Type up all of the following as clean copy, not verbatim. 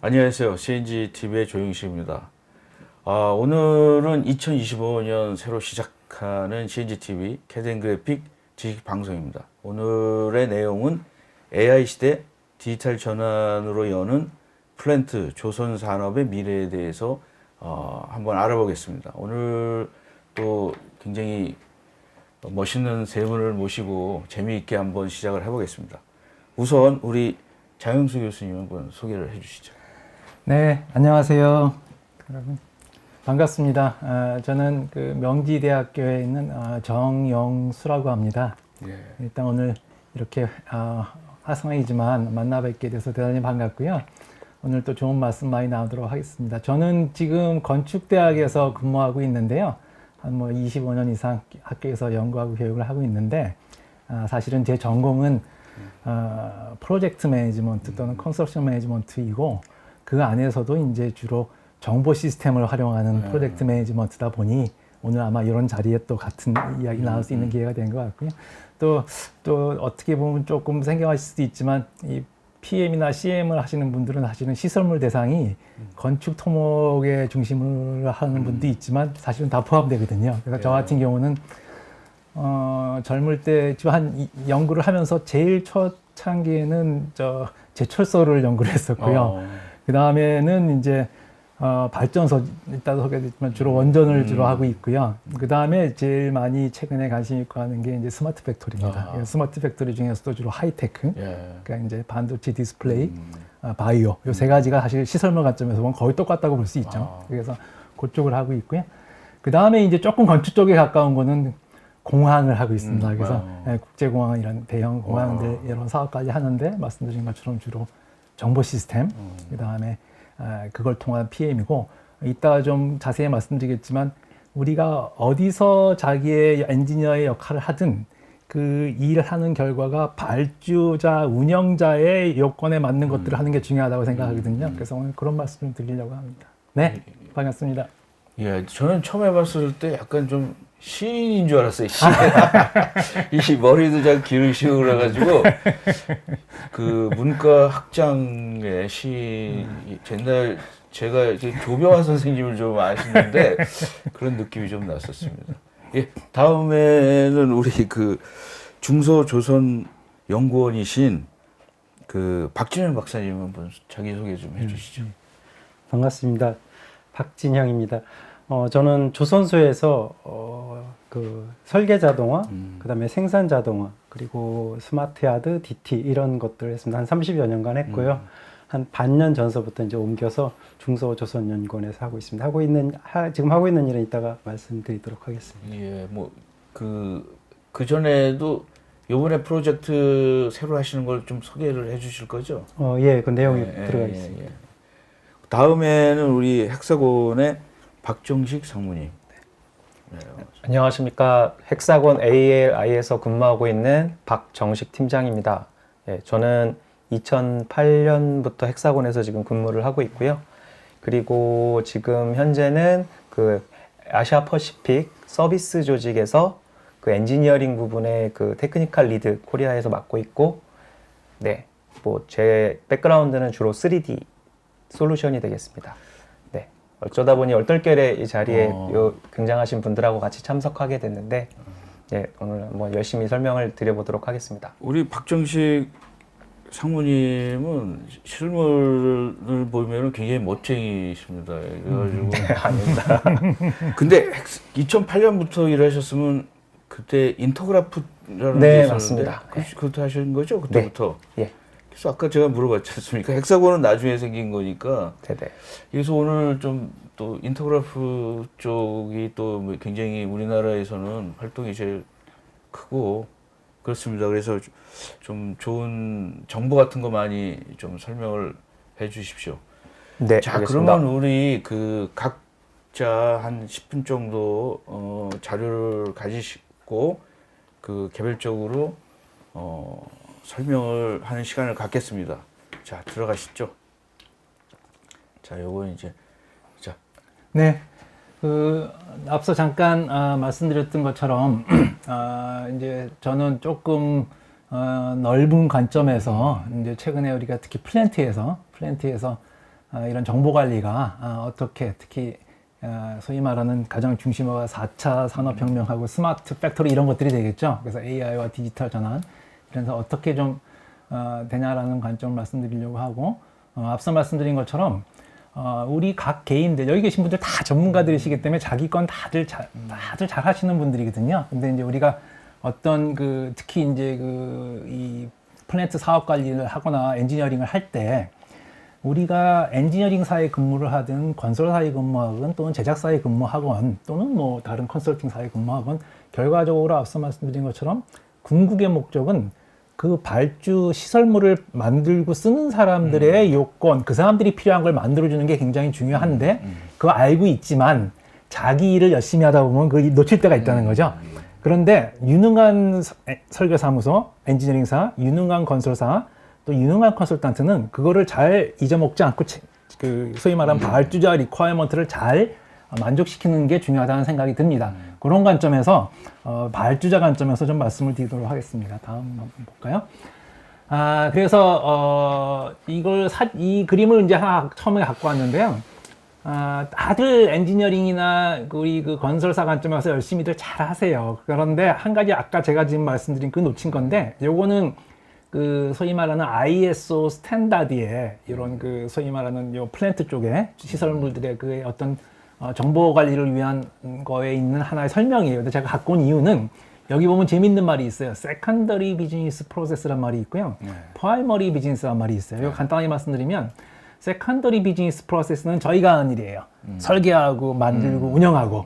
안녕하세요. CNG TV의 조영식입니다. 오늘은 2025년 새로 시작하는 CNG TV 캐덴 그래픽 지식 방송입니다. 오늘의 내용은 AI 시대 디지털 전환으로 여는 플랜트 조선 산업의 미래에 대해서 한번 알아보겠습니다. 오늘 또 굉장히 멋있는 세 분을 모시고 재미있게 한번 시작을 해보겠습니다. 우선 우리 장영수 교수님 한번 소개를 해주시죠. 네, 안녕하세요. 여러분 반갑습니다. 저는 그 명지대학교에 있는 정영수라고 합니다. 예. 일단 오늘 이렇게 화성이지만 만나 뵙게 돼서 대단히 반갑고요. 오늘 또 좋은 말씀 많이 나오도록 하겠습니다. 저는 지금 건축대학에서 근무하고 있는데요. 한 25년 이상 학교에서 연구하고 교육을 하고 있는데 사실은 제 전공은 프로젝트 매니지먼트 또는 컨스트럭션 매니지먼트이고 그 안에서도 이제 주로 정보 시스템을 활용하는 프로젝트 매니지먼트다 보니 오늘 아마 이런 자리에 또 같은 이야기 나올 수 있는 기회가 된 것 같고요. 또 어떻게 보면 조금 생경하실 수도 있지만 이 PM이나 CM을 하시는 분들은 사실은 시설물 대상이 건축 토목의 중심을 하는 분도 있지만 사실은 다 포함되거든요. 그래서 저 같은 경우는 젊을 때 한 연구를 하면서 제일 초창기에는 제철소를 연구를 했었고요. 그 다음에는 이제 발전소 이따 소개했지만 주로 원전을 주로 하고 있고요. 그 다음에 제일 많이 최근에 관심 있고 하는 게 이제 스마트 팩토리입니다. 스마트 팩토리 중에서도 주로 하이테크, 그러니까 이제 반도체 디스플레이, 바이오 이 세 가지가 사실 시설물 관점에서 보면 거의 똑같다고 볼 수 있죠. 그래서 그쪽을 하고 있고요. 그 다음에 이제 조금 건축 쪽에 가까운 거는 공항을 하고 있습니다. 그래서 국제공항 이런 대형 공항들 이런 사업까지 하는데 말씀드린 것처럼 주로 정보 시스템, 그 다음에 그걸 통한 PM이고 이따 좀 자세히 말씀드리겠지만 우리가 어디서 자기의 엔지니어의 역할을 하든 그 일을 하는 결과가 발주자, 운영자의 요건에 맞는 것들을 하는 게 중요하다고 생각하거든요. 그래서 오늘 그런 말씀 좀 드리려고 합니다. 네, 반갑습니다. 예, 저는 처음 해봤을 때 약간 좀 시인인 줄 알았어요. 시인. 이 머리도 잘 기르시고 그래가지고 그 문과 학장의 시인 옛날 제가 이제 조병환 선생님을 좀 아시는데 그런 느낌이 좀 났었습니다. 예, 다음에는 우리 그 중소조선 연구원이신 그 박진현 박사님 한번 자기 소개 좀 해주시죠. 반갑습니다. 박진형입니다. 저는 조선소에서 그 설계 자동화, 그다음에 생산 자동화, 그리고 스마트 야드, DT 이런 것들을 했습니다. 한 30여 년간 했고요. 한 반년 전서부터 이제 옮겨서 중소조선연구원에서 하고 있습니다. 지금 하고 있는 일은 이따가 말씀드리도록 하겠습니다. 예, 뭐 그 전에도 요번에 프로젝트 새로 하시는 걸 좀 소개를 해주실 거죠? 예, 그 내용이 들어가 있습니다. 다음에는 우리 헥사곤의 박정식 상무님. 네. 안녕하십니까. 헥사곤 ALI에서 근무하고 있는 박정식 팀장입니다. 예, 저는 2008년부터 헥사곤에서 지금 근무를 하고 있고요. 그리고 지금 현재는 그 아시아 퍼시픽 서비스 조직에서 그 엔지니어링 부분의 그 테크니컬 리드 코리아에서 맡고 있고, 네, 뭐 제 백그라운드는 주로 3D 솔루션이 되겠습니다. 네, 어쩌다 보니 얼떨결에 이 자리에 굉장하신 분들하고 같이 참석하게 됐는데, 네, 오늘 한번 열심히 설명을 드려보도록 하겠습니다. 우리 박정식 상무님은 실물을 보면 굉장히 멋쟁이십니다. 그래가지고 아닙니다. 근데 2008년부터 일하셨으면 그때 인터그래프라는 게 네, 있었는데 맞습니다. 그것도 하신 거죠? 그때부터? 예. 그래서 아까 제가 물어봤지 않습니까? 헥사곤은 나중에 생긴 거니까. 네네. 그래서 오늘 좀 또 인터그래프 쪽이 또 굉장히 우리나라에서는 활동이 제일 크고 그렇습니다. 그래서 좀 좋은 정보 같은 거 많이 좀 설명을 해 주십시오. 네, 자, 알겠습니다. 그러면 우리 그 각자 한 10분 정도 자료를 가지시고 그 개별적으로 설명을 하는 시간을 갖겠습니다. 자, 들어가시죠. 자, 요거 이제 네, 앞서 잠깐 말씀드렸던 것처럼 이제 저는 조금 넓은 관점에서 이제 최근에 우리가 특히 플랜트에서 이런 정보 관리가 어떻게 특히 소위 말하는 가장 중심어가 4차 산업혁명하고 스마트 팩토리 이런 것들이 되겠죠. 그래서 AI와 디지털 전환. 그래서 어떻게 좀 되냐라는 관점을 말씀드리려고 하고 앞서 말씀드린 것처럼 우리 각 개인들 여기 계신 분들 다 전문가들이시기 때문에 자기 건 다들 잘 하시는 분들이거든요. 근데 이제 우리가 어떤 특히 이제 이 플랜트 사업 관리를 하거나 엔지니어링을 할 때 우리가 엔지니어링사에 근무를 하든 건설사에 근무하건 또는 제작사에 근무하건 또는 뭐 다른 컨설팅사에 근무하건 결과적으로 앞서 말씀드린 것처럼 궁극의 목적은 그 발주 시설물을 만들고 쓰는 사람들의 요건, 그 사람들이 필요한 걸 만들어주는 게 굉장히 중요한데 그거 알고 있지만 자기 일을 열심히 하다 보면 그걸 놓칠 때가 있다는 거죠. 그런데 유능한 설계사무소, 엔지니어링사, 유능한 건설사, 또 유능한 컨설턴트는 그거를 잘 잊어먹지 않고 소위 말하는 발주자 리퀘어먼트를 잘 만족시키는 게 중요하다는 생각이 듭니다. 그런 관점에서 발주자 관점에서 좀 말씀을 드리도록 하겠습니다. 다음 한번 볼까요? 그래서 이 그림을 이제 하나 처음에 갖고 왔는데요. 다들 엔지니어링이나 우리 건설사 관점에서 열심히들 잘 하세요. 그런데 한 가지 아까 제가 지금 말씀드린 놓친 건데, 요거는 소위 말하는 ISO 스탠다드에 이런 소위 말하는 요 플랜트 쪽에 시설물들의 어떤 정보 관리를 위한 거에 있는 하나의 설명이에요. 근데 제가 갖고 온 이유는 여기 보면 재밌는 말이 있어요. Secondary Business Process란 말이 있고요. Primary Business란 말이 있어요. 이거 간단히 말씀드리면 Secondary Business Process는 저희가 하는 일이에요. 설계하고 만들고 운영하고.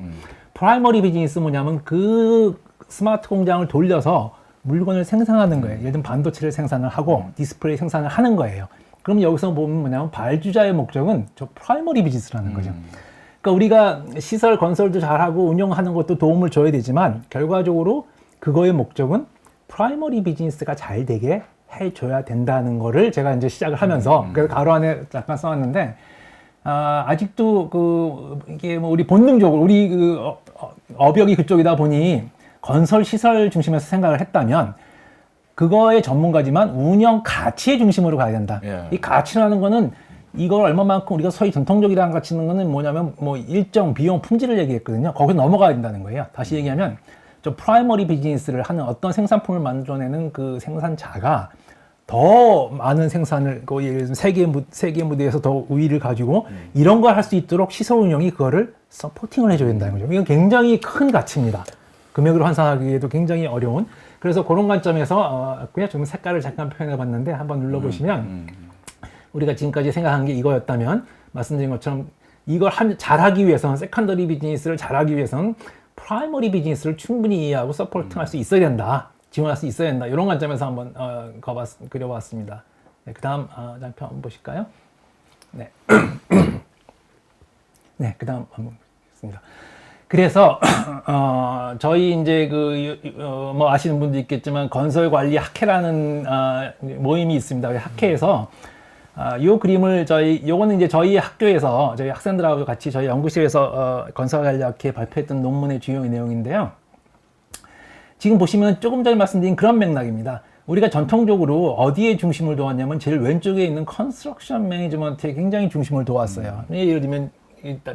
Primary Business 뭐냐면 그 스마트 공장을 돌려서 물건을 생산하는 거예요. 예를 들면 반도체를 생산을 하고 디스플레이 생산을 하는 거예요. 그럼 여기서 보면 뭐냐면 발주자의 목적은 저 프라이머리 비즈니스라는 거죠. 그러니까 우리가 시설 건설도 잘하고 운영하는 것도 도움을 줘야 되지만 결과적으로 그거의 목적은 프라이머리 비즈니스가 잘 되게 해줘야 된다는 거를 제가 이제 시작을 하면서 그래서 가로 안에 잠깐 써놨는데 아직도 이게 뭐 우리 본능적으로 우리 업역이 그쪽이다 보니 건설 시설 중심에서 생각을 했다면 그거의 전문가지만 운영 가치의 중심으로 가야 된다. 이 가치라는 거는 이걸 얼마만큼 우리가 소위 전통적이라는 가치는 거는 뭐냐면 뭐 일정 비용 품질을 얘기했거든요. 거기서 넘어가야 된다는 거예요. 다시 얘기하면 저 프라이머리 비즈니스를 하는 어떤 생산품을 만들어내는 그 생산자가 더 많은 생산을 예를 들면 세계 무대에서 더 우위를 가지고 이런 걸 할 수 있도록 시설 운영이 그거를 서포팅을 해줘야 된다는 거죠. 이건 굉장히 큰 가치입니다. 금액으로 환산하기에도 굉장히 어려운. 그래서 그런 관점에서 그냥 좀 색깔을 잠깐 표현해 봤는데 한번 눌러보시면 우리가 지금까지 생각한 게 이거였다면 말씀드린 것처럼 이걸 잘하기 위해서는 세컨더리 비즈니스를 잘하기 위해서는 프라이머리 비즈니스를 충분히 이해하고 서포팅할 수 있어야 된다. 지원할 수 있어야 된다. 이런 관점에서 한번 그려봤습니다. 네, 그 다음 장편 한번 보실까요? 네. 네, 그 다음 한번 보겠습니다. 그래서 저희 이제 뭐 아시는 분도 있겠지만 건설관리 학회라는 모임이 있습니다. 학회에서 요 그림을 요거는 이제 저희 학교에서 저희 학생들하고 같이 저희 연구실에서 건설관리학회 발표했던 논문의 주요 내용인데요. 지금 보시면 조금 전에 말씀드린 그런 맥락입니다. 우리가 전통적으로 어디에 중심을 두었냐면 제일 왼쪽에 있는 컨스트럭션 매니지먼트에 굉장히 중심을 두었어요. 예를 들면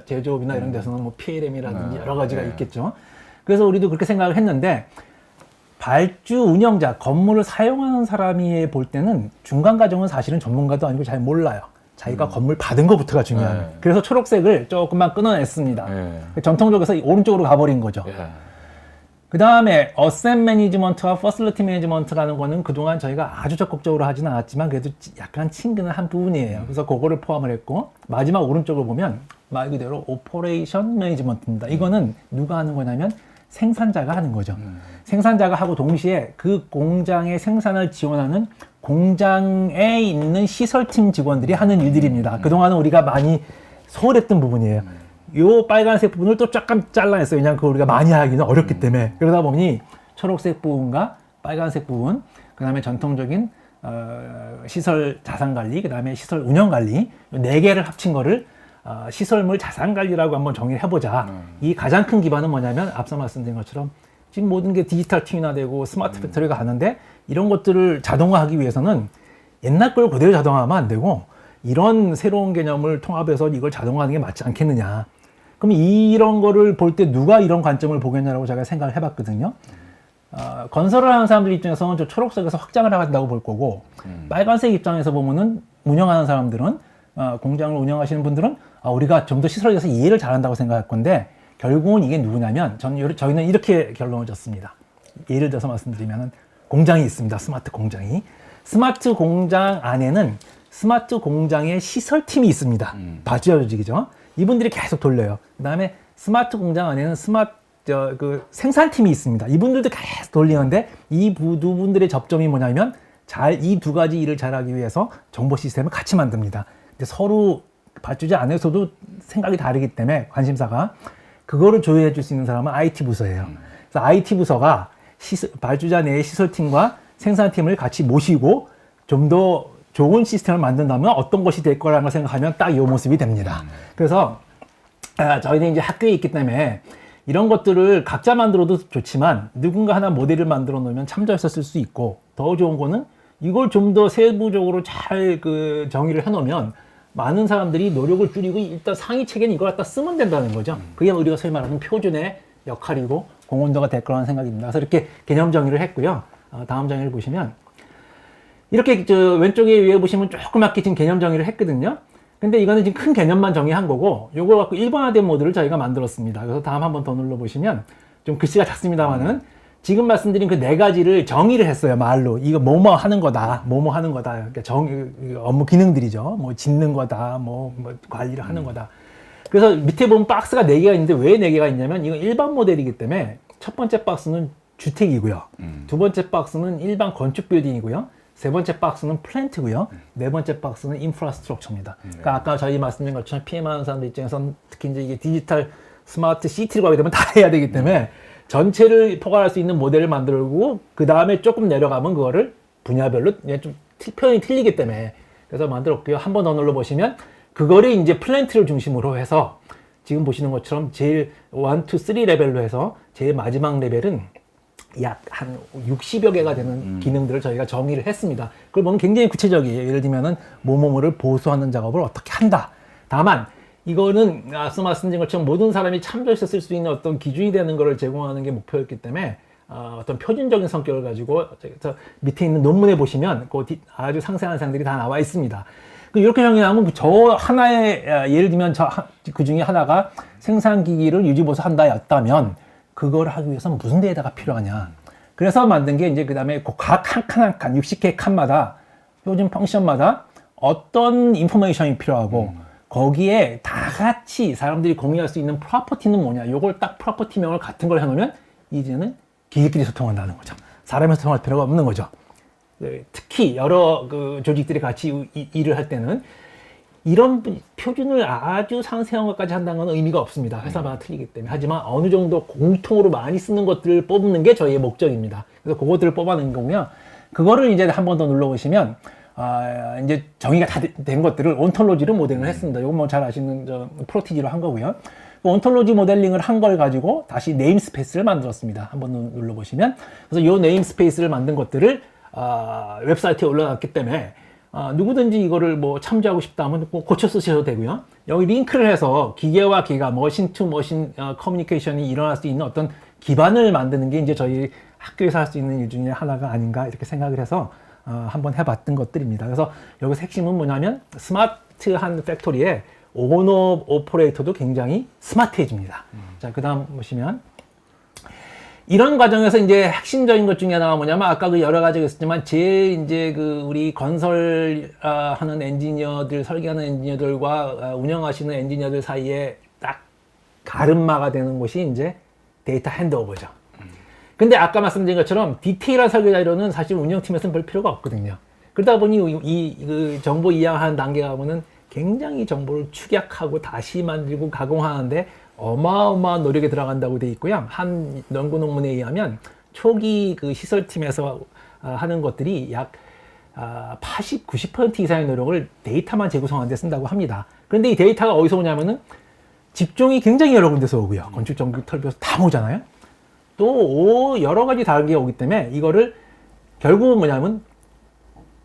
제조업이나 이런 데서는 뭐 PLM이라든지 여러 가지가 있겠죠. 그래서 우리도 그렇게 생각을 했는데 발주 운영자, 건물을 사용하는 사람이 볼 때는 중간 과정은 사실은 전문가도 아니고 잘 몰라요. 자기가 건물 받은 것부터가 중요해요. 그래서 초록색을 조금만 끊어냈습니다. 전통적에서 오른쪽으로 가버린 거죠. 그 다음에 어셋 매니지먼트와 퍼실리티 매니지먼트라는 거는 그동안 저희가 아주 적극적으로 하지는 않았지만 그래도 약간 친근한 한 부분이에요. 그래서 그거를 포함을 했고 마지막 오른쪽을 보면 말 그대로 오퍼레이션 매니지먼트입니다. 이거는 누가 하는 거냐면 생산자가 하는 거죠. 생산자가 하고 동시에 그 공장의 생산을 지원하는 공장에 있는 시설팀 직원들이 하는 일들입니다. 그동안은 우리가 많이 소홀했던 부분이에요. 요 빨간색 부분을 또 조금 잘라냈어요. 왜냐하면 그걸 우리가 많이 하기는 어렵기 때문에. 그러다 보니 초록색 부분과 빨간색 부분, 그 다음에 전통적인 시설 자산관리, 그 다음에 시설 운영관리, 요 4개를 합친 거를 시설물 자산관리라고 한번 정의를 해보자. 이 가장 큰 기반은 뭐냐면 앞서 말씀드린 것처럼 지금 모든 게 디지털 트윈화되고 스마트 팩토리가 가는데 이런 것들을 자동화하기 위해서는 옛날 걸 그대로 자동화하면 안 되고 이런 새로운 개념을 통합해서 이걸 자동화하는 게 맞지 않겠느냐. 그럼 이런 거를 볼 때 누가 이런 관점을 보겠냐라고 제가 생각을 해봤거든요. 건설을 하는 사람들 입장에서는 저 초록색에서 확장을 한다고 볼 거고, 빨간색 입장에서 보면은 운영하는 사람들은, 공장을 운영하시는 분들은 우리가 좀 더 시설에 대해서 이해를 잘한다고 생각할 건데, 결국은 이게 누구냐면 저희는 이렇게 결론을 졌습니다. 예를 들어서 말씀드리면 공장이 있습니다. 스마트 공장이. 스마트 공장 안에는 스마트 공장의 시설팀이 있습니다. 바지와 조직이죠. 이분들이 계속 돌려요. 그 다음에 스마트 공장 안에는 그 생산팀이 있습니다. 이분들도 계속 돌리는데 이 두 분들의 접점이 뭐냐면 이 두 가지 일을 잘하기 위해서 정보 시스템을 같이 만듭니다. 근데 서로 발주자 안에서도 생각이 다르기 때문에 관심사가 그거를 조율해 줄 수 있는 사람은 IT 부서예요. 그래서 IT 부서가 발주자 내의 시설팀과 생산팀을 같이 모시고 좀 더 좋은 시스템을 만든다면 어떤 것이 될 거라는 걸 생각하면 딱 이 모습이 됩니다. 그래서 저희는 이제 학교에 있기 때문에 이런 것들을 각자 만들어도 좋지만 누군가 하나 모델을 만들어 놓으면 참조해서 쓸 수 있고, 더 좋은 거는 이걸 좀 더 세부적으로 잘 정의를 해 놓으면 많은 사람들이 노력을 줄이고 일단 상위 체계는 이걸 갖다 쓰면 된다는 거죠. 그게 우리가 소위 말하는 표준의 역할이고 공헌도가 될 거라는 생각입니다. 그래서 이렇게 개념 정의를 했고요. 다음 정의를 보시면 이렇게 왼쪽에 위에 보시면 조그맣게 지금 개념 정의를 했거든요. 근데 이거는 지금 큰 개념만 정의한 거고, 요거 갖고 일반화된 모델을 저희가 만들었습니다. 그래서 다음 한 번 더 눌러보시면 좀 글씨가 작습니다만은 지금 말씀드린 그 네 가지를 정의를 했어요. 말로. 이거 뭐뭐 하는 거다. 뭐뭐 하는 거다. 그러니까 업무 기능들이죠. 뭐 짓는 거다. 뭐 관리를 하는 거다. 그래서 밑에 보면 박스가 4개가 있는데 왜 4개가 있냐면 이건 일반 모델이기 때문에 첫 번째 박스는 주택이고요. 두 번째 박스는 일반 건축 빌딩이고요. 세 번째 박스는 플랜트고요. 네 번째 박스는 인프라스트럭처입니다. 그러니까 아까 저희 말씀드린 것처럼 PM 하는 사람들 입장에서는 특히 이제 이게 디지털 스마트 시티를 가게 되면 다 해야 되기 때문에 전체를 포괄할 수 있는 모델을 만들고 그 다음에 조금 내려가면 그거를 분야별로 좀 표현이 틀리기 때문에 그래서 만들었고요. 한 번 더 눌러보시면 그거를 이제 플랜트를 중심으로 해서 지금 보시는 것처럼 제일 1, 2, 3 레벨로 해서 제일 마지막 레벨은 약 한 60여 개가 되는 기능들을 저희가 정의를 했습니다. 그걸 보면 굉장히 구체적이에요. 예를 들면은 뭐뭐뭐를 보수하는 작업을 어떻게 한다. 다만 이거는 앞서 말씀드린 것처럼 모든 사람이 참조해서 쓸 수 있는 어떤 기준이 되는 것을 제공하는 게 목표였기 때문에 어떤 표준적인 성격을 가지고 저 밑에 있는 논문에 보시면 그 아주 상세한 사항들이 다 나와 있습니다. 이렇게 정의하면 저 하나의 예를 들면 그 중에 하나가 생산기기를 유지보수한다였다면 그걸 하기 위해서는 무슨 데이터가 필요하냐. 그래서 만든 게 이제 그 다음에 각 한 칸 60개 칸마다 표준 펑션마다 어떤 인포메이션이 필요하고 거기에 다 같이 사람들이 공유할 수 있는 프로퍼티는 뭐냐. 요걸 딱 프로퍼티명을 같은 걸 해놓으면 이제는 기계끼리 소통한다는 거죠. 사람이 소통할 필요가 없는 거죠. 특히 여러 조직들이 같이 일을 할 때는 이런 표준을 아주 상세한 것까지 한다는 건 의미가 없습니다. 회사마다 틀리기 때문에. 하지만 어느 정도 공통으로 많이 쓰는 것들을 뽑는 게 저희의 목적입니다. 그래서 그것들을 뽑아낸 거고요. 그거를 이제 한 번 더 눌러보시면 이제 정의가 다 된 것들을 온톨로지로 모델링을 했습니다. 이건 뭐 잘 아시는 프로티지로 한 거고요. 온톨로지 모델링을 한 걸 가지고 다시 네임스페이스를 만들었습니다. 한번 눌러보시면. 그래서 이 네임스페이스를 만든 것들을 웹사이트에 올려놨기 때문에 누구든지 이거를 뭐 참조하고 싶다 하면 고쳐 쓰셔도 되고요. 여기 링크를 해서 기계와 기가 머신 투 머신 커뮤니케이션이 일어날 수 있는 어떤 기반을 만드는 게 이제 저희 학교에서 할 수 있는 일 중에 하나가 아닌가 이렇게 생각을 해서 한번 해봤던 것들입니다. 그래서 여기서 핵심은 뭐냐면 스마트한 팩토리에 온업 오퍼레이터도 굉장히 스마트해집니다. 자, 그 다음 보시면 이런 과정에서 이제 핵심적인 것 중에 하나가 뭐냐면 아까 그 여러 가지가 있었지만 제일 이제 우리 건설하는 엔지니어들, 설계하는 엔지니어들과 운영하시는 엔지니어들 사이에 딱 가름마가 되는 곳이 이제 데이터 핸드오버죠. 근데 아까 말씀드린 것처럼 디테일한 설계 자료는 사실 운영팀에서는 별 필요가 없거든요. 그러다 보니 이 정보 이양하는 단계 가면은 굉장히 정보를 축약하고 다시 만들고 가공하는데 어마어마한 노력이 들어간다고 되어 있고요. 한 연구 논문에 의하면 초기 시설팀에서 하는 것들이 약 80, 90% 이상의 노력을 데이터만 재구성하는 데 쓴다고 합니다. 그런데 이 데이터가 어디서 오냐면은 직종이 굉장히 여러 군데서 오고요. 건축, 전기, 설비에서 다 오잖아요. 또 여러 가지 다른 게 오기 때문에 이거를 결국은 뭐냐면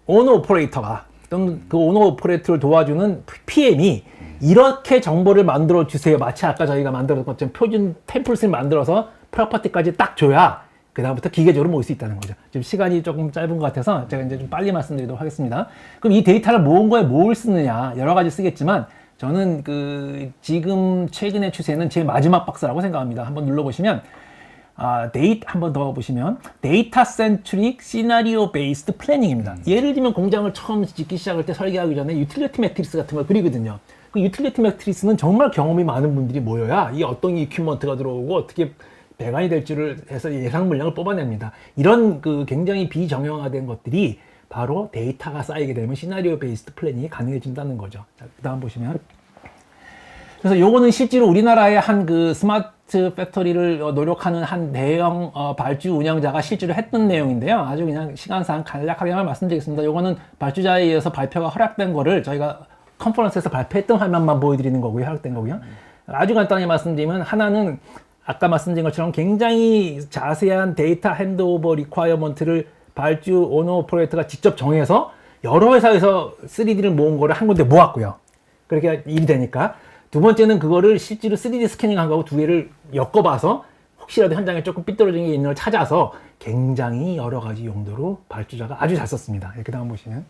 오너 오퍼레이터가 어떤 그 오너 오퍼레이터를 도와주는 PM이 이렇게 정보를 만들어 주세요. 마치 아까 저희가 만들었던 것처럼 표준 템플릿을 만들어서 프로퍼티까지 딱 줘야 그 다음부터 기계적으로 모을 수 있다는 거죠. 지금 시간이 조금 짧은 것 같아서 제가 이제 좀 빨리 말씀드리도록 하겠습니다. 그럼 이 데이터를 모은 거에 뭘 쓰느냐 여러 가지 쓰겠지만 저는 그 지금 최근의 추세는 제 마지막 박스라고 생각합니다. 한번 눌러보시면 한번 더 보시면 데이터 센트릭 시나리오 베이스드 플래닝입니다. 예를 들면 공장을 처음 짓기 시작할 때 설계하기 전에 유틸리티 매트리스 같은 걸 그리거든요. 그 유틸리티 매트리스는 정말 경험이 많은 분들이 모여야 이 어떤 이퀴먼트가 들어오고 어떻게 배관이 될지를 해서 예상 물량을 뽑아냅니다. 이런 그 굉장히 비정형화된 것들이 바로 데이터가 쌓이게 되면 시나리오 베이스드 플래닝이 가능해진다는 거죠. 자, 그 다음 보시면 그래서 요거는 실제로 우리나라의 한 그 스마트 팩토리를 노력하는 한 대형 발주 운영자가 실제로 했던 내용인데요. 아주 그냥 시간상 간략하게만 말씀드리겠습니다. 요거는 발주자에 의해서 발표가 허락된 거를 저희가 컨퍼런스에서 발표했던 화면만 보여드리는 거고요. 허락된 거고요. 아주 간단하게 말씀드리면 하나는 아까 말씀드린 것처럼 굉장히 자세한 데이터 핸드오버 리ኳ어먼트를 발주 오너 오퍼레이터가 직접 정해서 여러 회사에서 3D를 모은 거를 한 군데 모았고요. 그렇게 일이 되니까. 두 번째는 그거를 실제로 3D 스캐닝한 거하고 두 개를 엮어봐서 혹시라도 현장에 조금 삐뚤어진 게 있는 걸 찾아서 굉장히 여러 가지 용도로 발주자가 아주 잘 썼습니다. 이렇게 다음 보시면.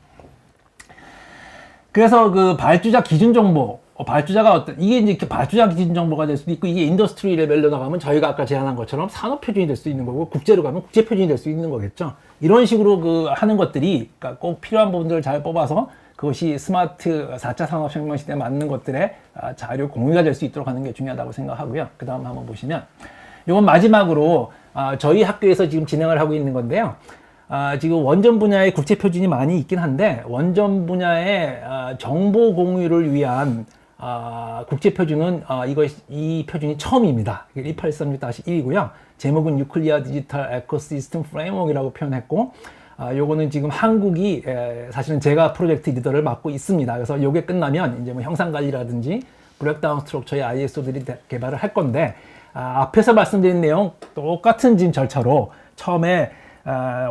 그래서 그 발주자 기준 정보, 발주자가 이게 이제 발주자 기준 정보가 될 수도 있고, 이게 인더스트리 레벨로 나가면 저희가 아까 제안한 것처럼 산업 표준이 될 수 있는 거고, 국제로 가면 국제 표준이 될 수 있는 거겠죠. 이런 식으로 그 하는 것들이, 그러니까 꼭 필요한 부분들을 잘 뽑아서 그것이 스마트 4차 산업혁명 시대에 맞는 것들의 자료 공유가 될 수 있도록 하는 게 중요하다고 생각하고요. 그 다음 한번 보시면, 이건 마지막으로 저희 학교에서 지금 진행을 하고 있는 건데요. 지금 원전 분야의 국제 표준이 많이 있긴 한데, 원전 분야의 정보 공유를 위한 국제 표준은 이 표준이 처음입니다. 1836-1이고요. 제목은 뉴클리어 디지털 에코시스템 프레임워크라고 표현했고, 요거는 지금 한국이 사실은 제가 프로젝트 리더를 맡고 있습니다. 그래서 요게 끝나면 이제 뭐 형상 관리라든지 브렉다운 스트럭처의 ISO들이 개발을 할 건데, 앞에서 말씀드린 내용 똑같은 지금 절차로 처음에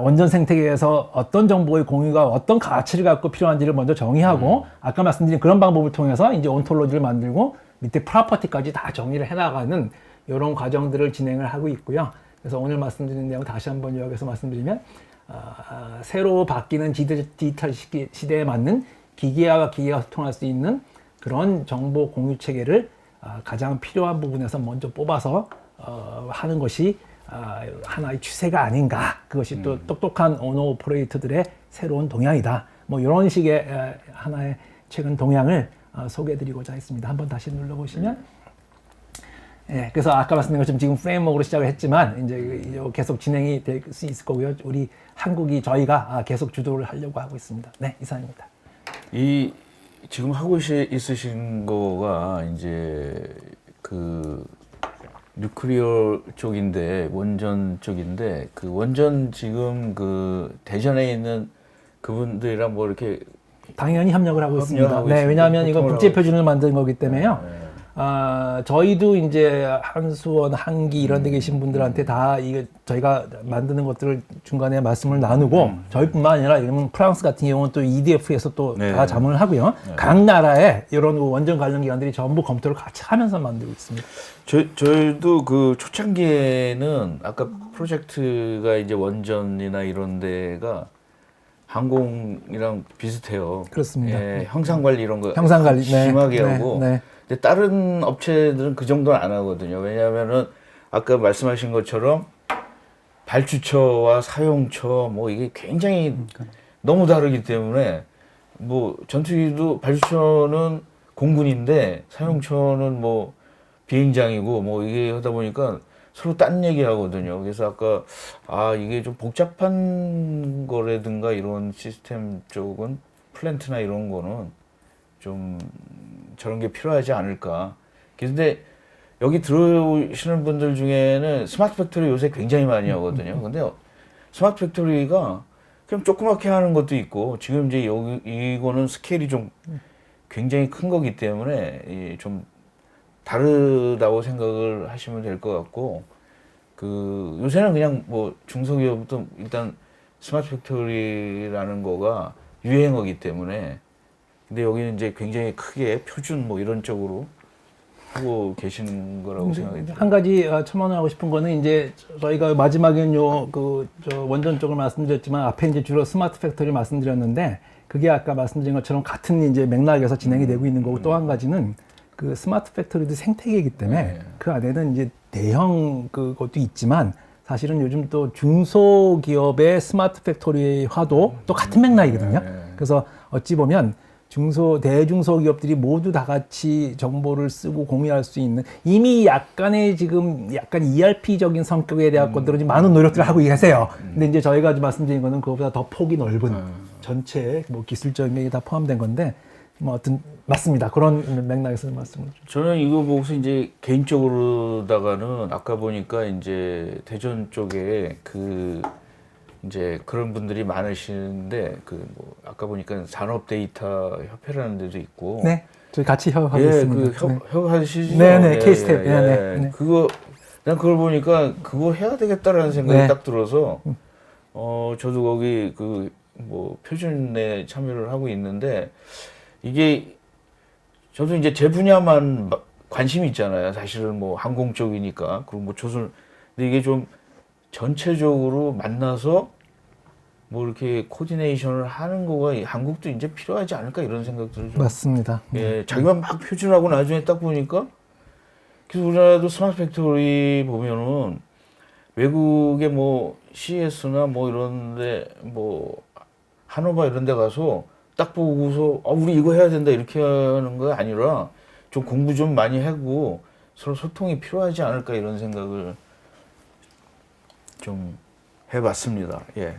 원전 생태계에서 어떤 정보의 공유가 어떤 가치를 갖고 필요한지를 먼저 정의하고, 아까 말씀드린 그런 방법을 통해서 이제 온톨로지를 만들고 밑에 프로퍼티까지 다 정리를 해나가는 이런 과정들을 진행을 하고 있고요. 그래서 오늘 말씀드린 내용 다시 한번 요약해서 말씀드리면, 새로 바뀌는 디지털 시대에 맞는 기계와 기계가 소통할 수 있는 그런 정보 공유 체계를 가장 필요한 부분에서 먼저 뽑아서 하는 것이 하나의 추세가 아닌가. 그것이 또 똑똑한 오너 오퍼레이터들의 새로운 동향이다. 뭐 이런 식의 하나의 최근 동향을 소개해드리고자 했습니다. 한번 다시 눌러보시면. 예, 그래서 아까 말씀드린 것처럼 지금 프레임워크로 시작을 했지만 이제 계속 진행이 될 수 있을 거고요. 우리 한국이 저희가 계속 주도를 하려고 하고 있습니다. 네, 이상입니다. 이 지금 하고 있으신 거가 이제 그 뉴클리어 쪽인데, 원전 쪽인데, 그 원전 지금 그 대전에 있는 그분들이랑 뭐 이렇게 당연히 협력을 하고 있습니다. 협력하고 네, 있습니다. 왜냐하면 이건 국제 표준을 만든 거기 때문에요. 네. 저희도 이제 한수원, 한기 이런 데 계신 분들한테 다 이게 저희가 만드는 것들을 중간에 말씀을 나누고, 저희뿐만 아니라 이러면 프랑스 같은 경우는 또 EDF에서 또 다 네. 자문을 하고요. 각 나라의 이런 원전 관련 기관들이 전부 검토를 같이 하면서 만들고 있습니다. 저희도 그 초창기에는 아까 프로젝트가 이제 원전이나 이런 데가 항공이랑 비슷해요. 그렇습니다. 예, 형상 관리 이런 거 형상 관리, 네. 심하게 네, 하고. 네. 근데 다른 업체들은 그 정도는 안 하거든요. 왜냐하면은 아까 말씀하신 것처럼 발주처와 사용처 뭐 이게 굉장히 너무 다르기 때문에, 뭐 전투기도 발주처는 공군인데 사용처는 뭐 비행장이고 뭐 이게 하다 보니까 서로 딴 얘기 하거든요. 그래서 아까 이게 좀 복잡한 거라든가 이런 시스템 쪽은 플랜트나 이런 거는 좀 저런 게 필요하지 않을까. 근데 여기 들어오시는 분들 중에는 스마트 팩토리 요새 굉장히 많이 하거든요. 근데 스마트 팩토리가 그냥 조그맣게 하는 것도 있고, 지금 이제 이거는 스케일이 좀 굉장히 큰 거기 때문에 좀 다르다고 생각을 하시면 될 것 같고, 그 요새는 그냥 뭐 중소기업부터 일단 스마트 팩토리라는 거가 유행어기 때문에. 근데 여기는 이제 굉장히 크게 표준 뭐 이런 쪽으로 하고 계시는 거라고 생각이 들어요. 한 가지 첨언하고 싶은 거는 이제 저희가 마지막엔 저 원전 쪽을 말씀드렸지만 앞에 이제 주로 스마트 팩토리 말씀드렸는데 그게 아까 말씀드린 것처럼 같은 이제 맥락에서 진행이 되고 있는 거고 또 한 가지는 그 스마트 팩토리도 생태계이기 때문에 네. 그 안에는 이제 대형 그것도 있지만 사실은 요즘 또 중소기업의 스마트 팩토리화도 또 같은 맥락이거든요. 네. 그래서 어찌 보면 대중소기업들이 모두 다 같이 정보를 쓰고 공유할 수 있는 이미 약간의 지금 약간 ERP적인 성격에 대한 것들은 지금 많은 노력들을 하고 계세요. 근데 이제 저희가 말씀드린 거는 그것보다 더 폭이 넓은 전체 뭐 기술적인 면이 다 포함된 건데 뭐 어떤 맞습니다. 그런 맥락에서 말씀을 좀. 저는 이거 보고서 이제 개인적으로다가는 아까 보니까 이제 대전 쪽에 그 이제 그런 분들이 많으시는데 그 뭐 아까 보니까 산업 데이터 협회라는 데도 있고 네, 저희 같이 협업하고 예, 있습니다. 그 협하시죠? 네네, K-스텝. 네네. 그거 난 그걸 보니까 그거 해야 되겠다라는 생각이 네. 딱 들어서 저도 거기 그 뭐 표준에 참여를 하고 있는데 이게 저도 이제 제 분야만 관심이 있잖아요. 사실은 뭐 항공 쪽이니까 그리고 뭐 조선 근데 이게 좀 전체적으로 만나서 뭐 이렇게 코디네이션을 하는 거가 한국도 이제 필요하지 않을까 이런 생각들을 좀 맞습니다. 예, 자기만 막 표준하고 나중에 딱 보니까 그래서 우리나라도 스마트 팩토리 보면은 외국의 뭐 CES나 뭐 이런데 뭐 하노바 이런 데 가서 딱 보고서 우리 이거 해야 된다 이렇게 하는 거 아니라 좀 공부 좀 많이 하고 서로 소통이 필요하지 않을까 이런 생각을 좀 해봤습니다. 예,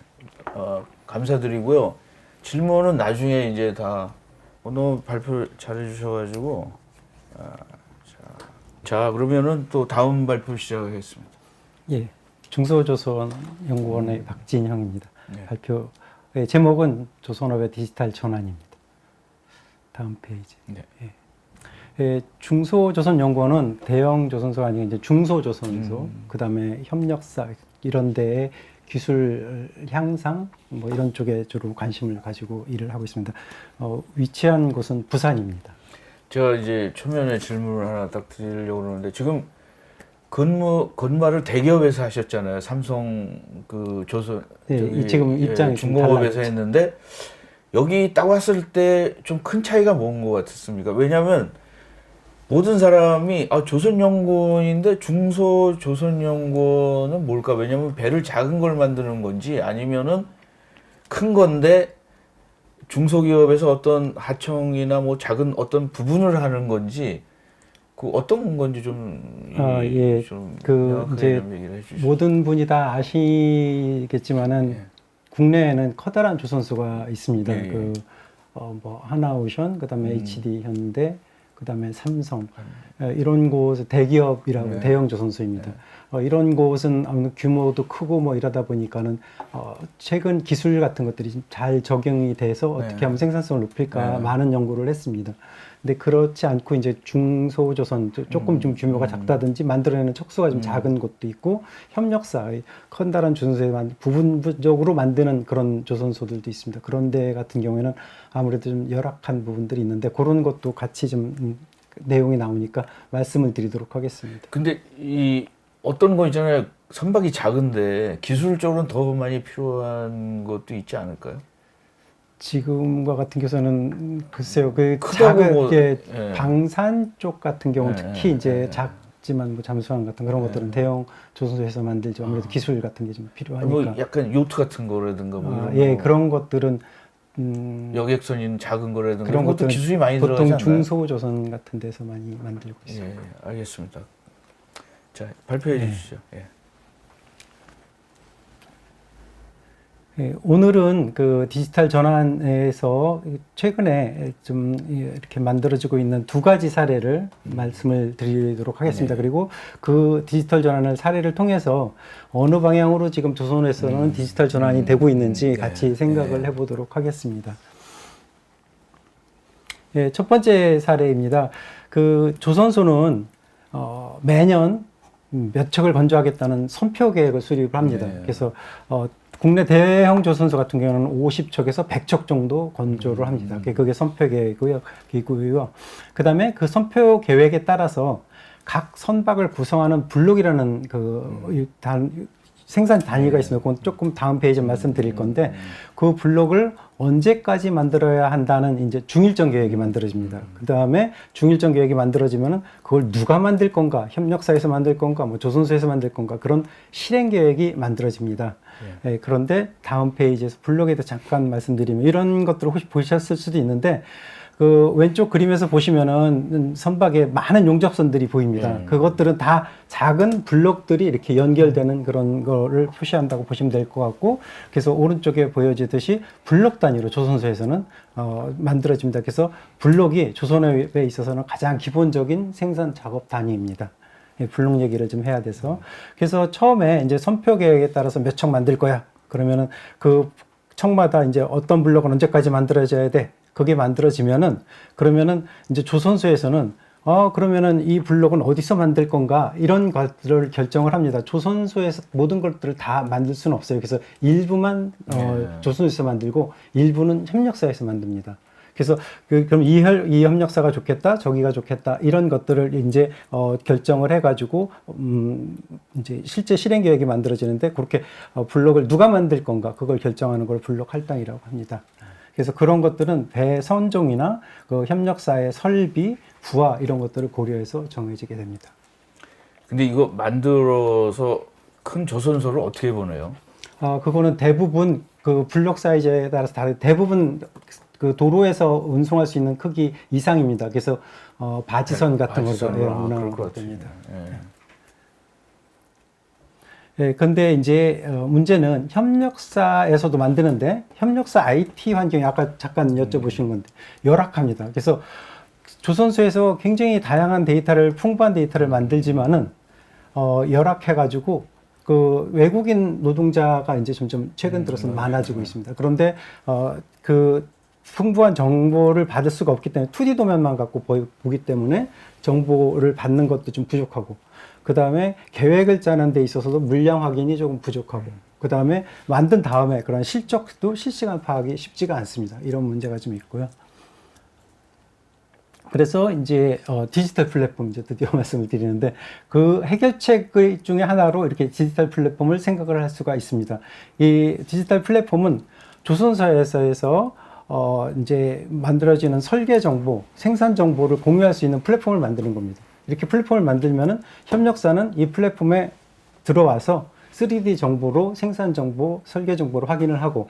감사드리고요. 질문은 나중에 이제 다 너무 발표 잘해주셔가지고 자 그러면은 또 다음 발표 시작하겠습니다. 예, 중소조선연구원의 박진형입니다. 네. 발표의 제목은 조선업의 디지털 전환입니다. 다음 페이지. 네. 예, 중소조선연구원은 대형 조선소가 아니고 이제 중소조선소, 그다음에 협력사 이런 데에 기술 향상 뭐 이런 쪽에 주로 관심을 가지고 일을 하고 있습니다. 위치한 곳은 부산입니다. 제가 이제 초면에 질문을 하나 딱 드리려고 그러는데 지금 근무를 대기업에서 하셨잖아요. 삼성 그 조선 네, 지금 입장이 좀 중공업에서 달라요. 했는데 여기 딱 왔을 때 좀 큰 차이가 뭔 것 같습니까? 왜냐하면 모든 사람이 조선연구원인데 중소조선연구원은 뭘까? 왜냐하면 배를 작은 걸 만드는 건지 아니면은 큰 건데 중소기업에서 어떤 하청이나 뭐 작은 어떤 부분을 하는 건지 그 어떤 건지 좀 예, 좀 그 명확하게 이제 좀 얘기를 해주시죠. 모든 분이 다 아시겠지만은 예. 국내에는 커다란 조선소가 있습니다. 예, 예. 뭐 하나오션, 그다음에 HD 현대, 그다음에 삼성 음. 이런 곳 대기업이라고 네. 대형 조선소입니다. 이런 곳은 아무래도 규모도 크고 뭐 이러다 보니까는 최근 기술 같은 것들이 좀 잘 적용이 돼서 네. 어떻게 하면 생산성을 높일까 네. 많은 연구를 했습니다. 근데 그렇지 않고 이제 중소조선 조금 좀 규모가 작다든지 만들어내는 척수가 좀 작은 곳도 있고 협력사 커다란 조선소에 부분적으로 만드는 그런 조선소들도 있습니다. 그런 데 같은 경우에는 아무래도 좀 열악한 부분들이 있는데 그런 것도 같이 좀 내용이 나오니까 말씀을 드리도록 하겠습니다. 근데 이 어떤 거 있잖아요. 선박이 작은데 기술적으로는 더 많이 필요한 것도 있지 않을까요? 지금과 같은 경우는 글쎄요, 그 크다고 작은 뭐, 게 예. 방산 쪽 같은 경우 는 예, 특히 예, 이제 예. 작지만 뭐 잠수함 같은 그런 것들은 대형 조선소에서 만들죠. 아무래도 기술 같은 게 좀 필요하니까. 뭐 약간 요트 같은 거라든가 뭐 이런 예, 거. 그런 것들은 여객선인 작은 거라든가 그런 것도 것들은 기술이 많이 보통 들어가지 않나요? 중소조선 같은 데서 많이 만들고 있습니다. 예, 알겠습니다. 자, 발표해 주시죠. 예. 예, 오늘은 그 디지털 전환에서 최근에 좀 이렇게 만들어지고 있는 두 가지 사례를 말씀을 드리도록 하겠습니다. 네. 그리고 그 디지털 전환을 사례를 통해서 어느 방향으로 지금 조선에서는 디지털 전환이 되고 있는지 네. 같이 생각을 해보도록 하겠습니다. 예, 첫 번째 사례입니다. 그 조선소는 매년 몇 척을 건조하겠다는 선표 계획을 수립을 합니다. 네. 그래서 국내 대형 조선소 같은 경우는 50척에서 100척 정도 건조를 합니다. 그게 선표 계획이고요. 그다음에 그 선표 계획에 따라서 각 선박을 구성하는 블록이라는 생산 단위가 있습니다. 그건 조금 다음 페이지에 말씀드릴 건데 그 블록을 언제까지 만들어야 한다는 이제 중일정 계획이 만들어집니다. 그 다음에 중일정 계획이 만들어지면은 그걸 누가 만들 건가, 협력사에서 만들 건가, 뭐 조선소에서 만들 건가 그런 실행 계획이 만들어집니다. 예, 그런데 다음 페이지에서 블록에 대해서 잠깐 말씀드리면 이런 것들을 혹시 보셨을 수도 있는데 그 왼쪽 그림에서 보시면은 선박에 많은 용접선들이 보입니다. 그것들은 다 작은 블록들이 이렇게 연결되는 그런 거를 표시한다고 보시면 될 것 같고, 그래서 오른쪽에 보여지듯이 블록 단위로 조선소에서는 만들어집니다. 그래서 블록이 조선업에 있어서는 가장 기본적인 생산 작업 단위입니다. 블록 얘기를 좀 해야 돼서. 그래서 처음에 이제 선표 계획에 따라서 몇 척 만들 거야. 그러면은 그 척마다 이제 어떤 블록은 언제까지 만들어져야 돼. 그게 만들어지면은 그러면은 이제 조선소에서는 그러면은 이 블록은 어디서 만들 건가 이런 것들을 결정을 합니다. 조선소에서 모든 것들을 다 만들 수는 없어요. 그래서 일부만 조선소에서 만들고 일부는 협력사에서 만듭니다. 그래서 그럼 이 협력사가 좋겠다, 저기가 좋겠다 이런 것들을 이제 결정을 해가지고 이제 실제 실행 계획이 만들어지는데 그렇게 블록을 누가 만들 건가 그걸 결정하는 걸 블록 할당이라고 합니다. 그래서 그런 것들은 배 선종이나 그 협력사의 설비, 부하 이런 것들을 고려해서 정해지게 됩니다. 근데 이거 만들어서 큰 조선소를 어떻게 보내요? 그거는 대부분 그 블록 사이즈에 따라서 다르게 대부분 그 도로에서 운송할 수 있는 크기 이상입니다. 그래서 바지선 같은 거가 운항을 하게 됩니다. 예, 근데 이제 문제는 협력사에서도 만드는데 협력사 IT 환경이 아까 잠깐 여쭤보신 건데 열악합니다. 그래서 조선소에서 굉장히 다양한 데이터를 풍부한 데이터를 만들지만은 열악해가지고 그 외국인 노동자가 이제 점점 최근 들어서 많아지고 있습니다. 그런데 그 풍부한 정보를 받을 수가 없기 때문에 2D 도면만 갖고 보기 때문에 정보를 받는 것도 좀 부족하고, 그 다음에 계획을 짜는 데 있어서도 물량 확인이 조금 부족하고, 그 다음에 만든 다음에 그런 실적도 실시간 파악이 쉽지가 않습니다. 이런 문제가 좀 있고요. 그래서 이제 디지털 플랫폼 이제 드디어 말씀을 드리는데 그 해결책 중에 하나로 이렇게 디지털 플랫폼을 생각을 할 수가 있습니다. 이 디지털 플랫폼은 조선사에서 이제 만들어지는 설계 정보, 생산 정보를 공유할 수 있는 플랫폼을 만드는 겁니다. 이렇게 플랫폼을 만들면은 협력사는 이 플랫폼에 들어와서 3D 정보로 생산 정보, 설계 정보를 확인을 하고,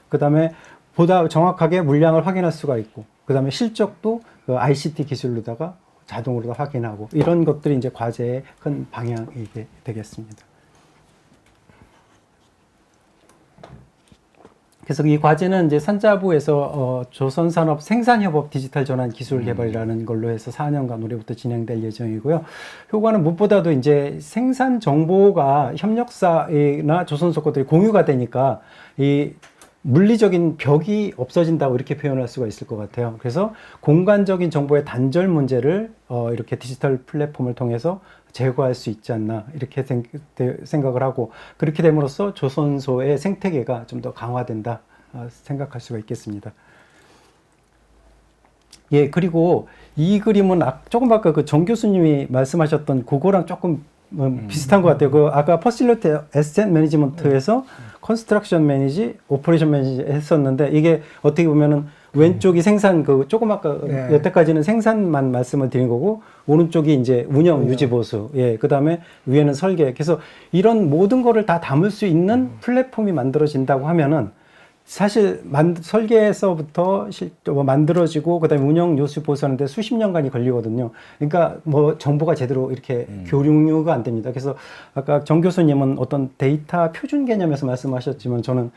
그 다음에 보다 정확하게 물량을 확인할 수가 있고, 그 다음에 실적도 그 ICT 기술로다가 자동으로 확인하고, 이런 것들이 이제 과제의 큰 방향이 되겠습니다. 그래서 이 과제는 이제 산자부에서 조선산업 생산협업 디지털 전환 기술 개발이라는 걸로 해서 4년간 올해부터 진행될 예정이고요. 효과는 무엇보다도 이제 생산 정보가 협력사나 조선소 것들이 공유가 되니까 이 물리적인 벽이 없어진다고 이렇게 표현할 수가 있을 것 같아요. 그래서 공간적인 정보의 단절 문제를 이렇게 디지털 플랫폼을 통해서 제거할 수 있지 않나 이렇게 생각을 하고, 그렇게 됨으로써 조선소의 생태계가 좀 더 강화된다 생각할 수가 있겠습니다. 예, 그리고 이 그림은 조금 아까 그 정 교수님이 말씀하셨던 그거랑 조금 비슷한 것 같아요. 그 아까 퍼실리티 에셋 매니지먼트에서 컨스트럭션 매니지, 오퍼레이션 매니지 했었는데, 이게 어떻게 보면은 왼쪽이 생산, 그 조금 아까 여태까지는 생산만 말씀을 드린 거고, 오른쪽이 이제 운영, 유지, 보수, 예, 그 다음에 위에는 설계. 그래서 이런 모든 거를 다 담을 수 있는 플랫폼이 만들어진다고 하면은 사실 설계에서부터 만들어지고 그다음에 운영 요수 보수하는데 수십 년간이 걸리거든요. 그러니까 뭐 정보가 제대로 이렇게 교류가 안 됩니다. 그래서 아까 정 교수님은 어떤 데이터 표준 개념에서 말씀하셨지만, 저는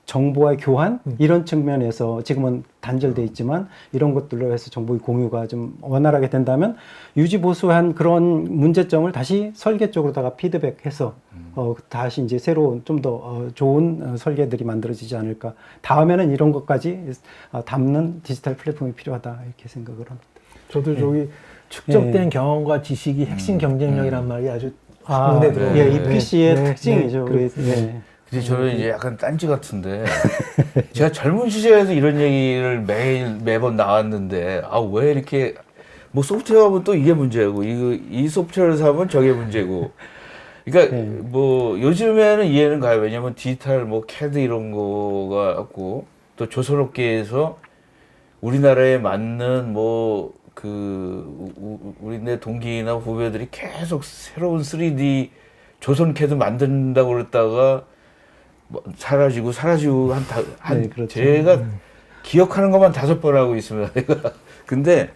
정보의 교환 이런 측면에서 지금은 단절돼 있지만 이런 것들로 해서 정보의 공유가 좀 원활하게 된다면 유지 보수한 그런 문제점을 다시 설계 쪽으로다가 피드백해서 다시 이제 새로운 좀 더 좋은 설계들이 만들어지지 않을까. 다음에는 이런 것까지 담는 디지털 플랫폼이 필요하다 이렇게 생각을 합니다. 저도 저기 축적된 경험과 지식이 핵심 경쟁력이란 말이 아주 눈에 들어오네요. 이 PC의 특징이죠. 근데 저는 이제 약간 딴지 같은데 제가 젊은 시절에도 이런 얘기를 매번 나왔는데 아 왜 이렇게 뭐 소프트웨어 하면 또 이게 문제고 이 소프트웨어를 사면 저게 문제고 그러니까 뭐 요즘에는 이해는 가요. 왜냐면 디지털 뭐 CAD 이런 거가 갖고 또 조선업계에서 우리나라에 맞는 뭐 우리네 동기나 후배들이 계속 새로운 3D 조선 CAD 만든다고 그랬다가 뭐 사라지고 네, 그렇죠. 제가 기억하는 것만 5번 하고 있습니다. 근데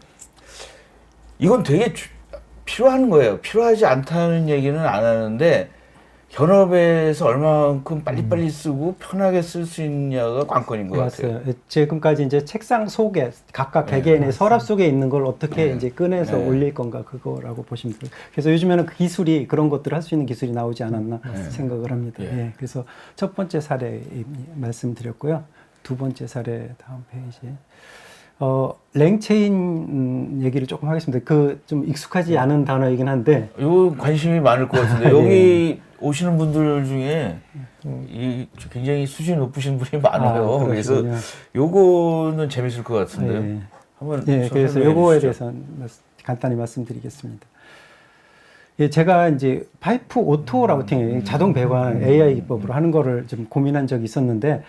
이건 되게 필요한 거예요. 필요하지 않다는 얘기는 안 하는데 현업에서 얼마만큼 빨리빨리 쓰고 편하게 쓸 수 있냐가 관건인 것 같아요. 맞아요. 지금까지 이제 책상 속에 각각 개개인의 서랍 속에 있는 걸 어떻게 이제 꺼내서 올릴 건가 그거라고 보시면 돼요. 그래서 요즘에는 그 기술이 그런 것들을 할 수 있는 기술이 나오지 않았나 생각을 합니다. 예. 그래서 첫 번째 사례 말씀드렸고요. 두 번째 사례 다음 페이지. 랭체인 얘기를 조금 하겠습니다. 그 좀 익숙하지 않은 단어이긴 한데. 요 관심이 많을 것 같은데 여기 오시는 분들 중에 굉장히 수준이 높으신 분이 많아요. 그래서 요거는 재밌을 것 같은데요. 한번 그래서 요거에 대해서 간단히 말씀드리겠습니다. 예, 제가 이제 파이프 오토 라우팅, 자동 배관 AI 기법으로 하는 거를 좀 고민한 적이 있었는데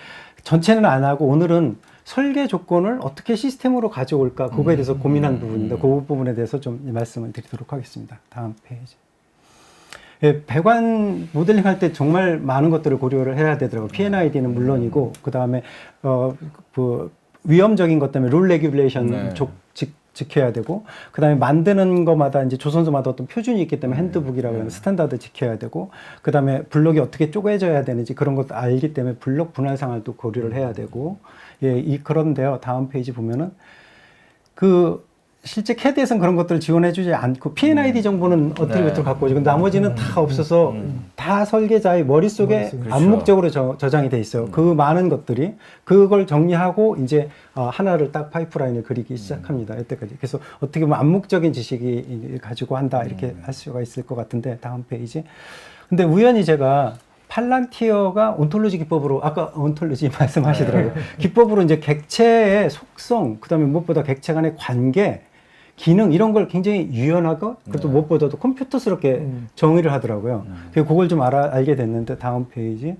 전체는 안 하고 오늘은 설계 조건을 어떻게 시스템으로 가져올까 그거에 대해서 고민한 부분인데 그 부분에 대해서 좀 말씀을 드리도록 하겠습니다. 다음 페이지. 예, 배관 모델링 할 때 정말 많은 것들을 고려를 해야 되더라고요. P&ID는 물론이고 그 다음에 그 위험적인 것 때문에 룰 레귤레이션 지켜야 되고 그 다음에 만드는 것마다 이제 조선소마다 어떤 표준이 있기 때문에 핸드북이라고 하는 스탠다드 지켜야 되고 그 다음에 블록이 어떻게 쪼개져야 되는지 그런 것도 알기 때문에 블록 분할 상황도 고려를 해야 되고 그런데요. 다음 페이지 보면은 실제 CAD에서는 그런 것들을 지원해주지 않고 P&ID 정보는 어트리뷰트를 갖고 오죠. 근데 나머지는 다 없어서 다 설계자의 머릿속에 암묵적으로 저장이 돼 있어요. 그 많은 것들이 그걸 정리하고 이제 하나를 딱 파이프라인을 그리기 시작합니다. 이때까지. 그래서 어떻게 보면 암묵적인 지식이 가지고 한다 이렇게 할 수가 있을 것 같은데 다음 페이지. 근데 우연히 제가 팔란티어가 온톨로지 기법으로 아까 온톨로지 말씀하시더라고요. 기법으로 이제 객체의 속성, 그다음에 무엇보다 객체 간의 관계, 기능 이런 걸 굉장히 유연하고 그것도 무엇보다도 컴퓨터스럽게 정의를 하더라고요. 그걸 좀 알게 됐는데 다음 페이지.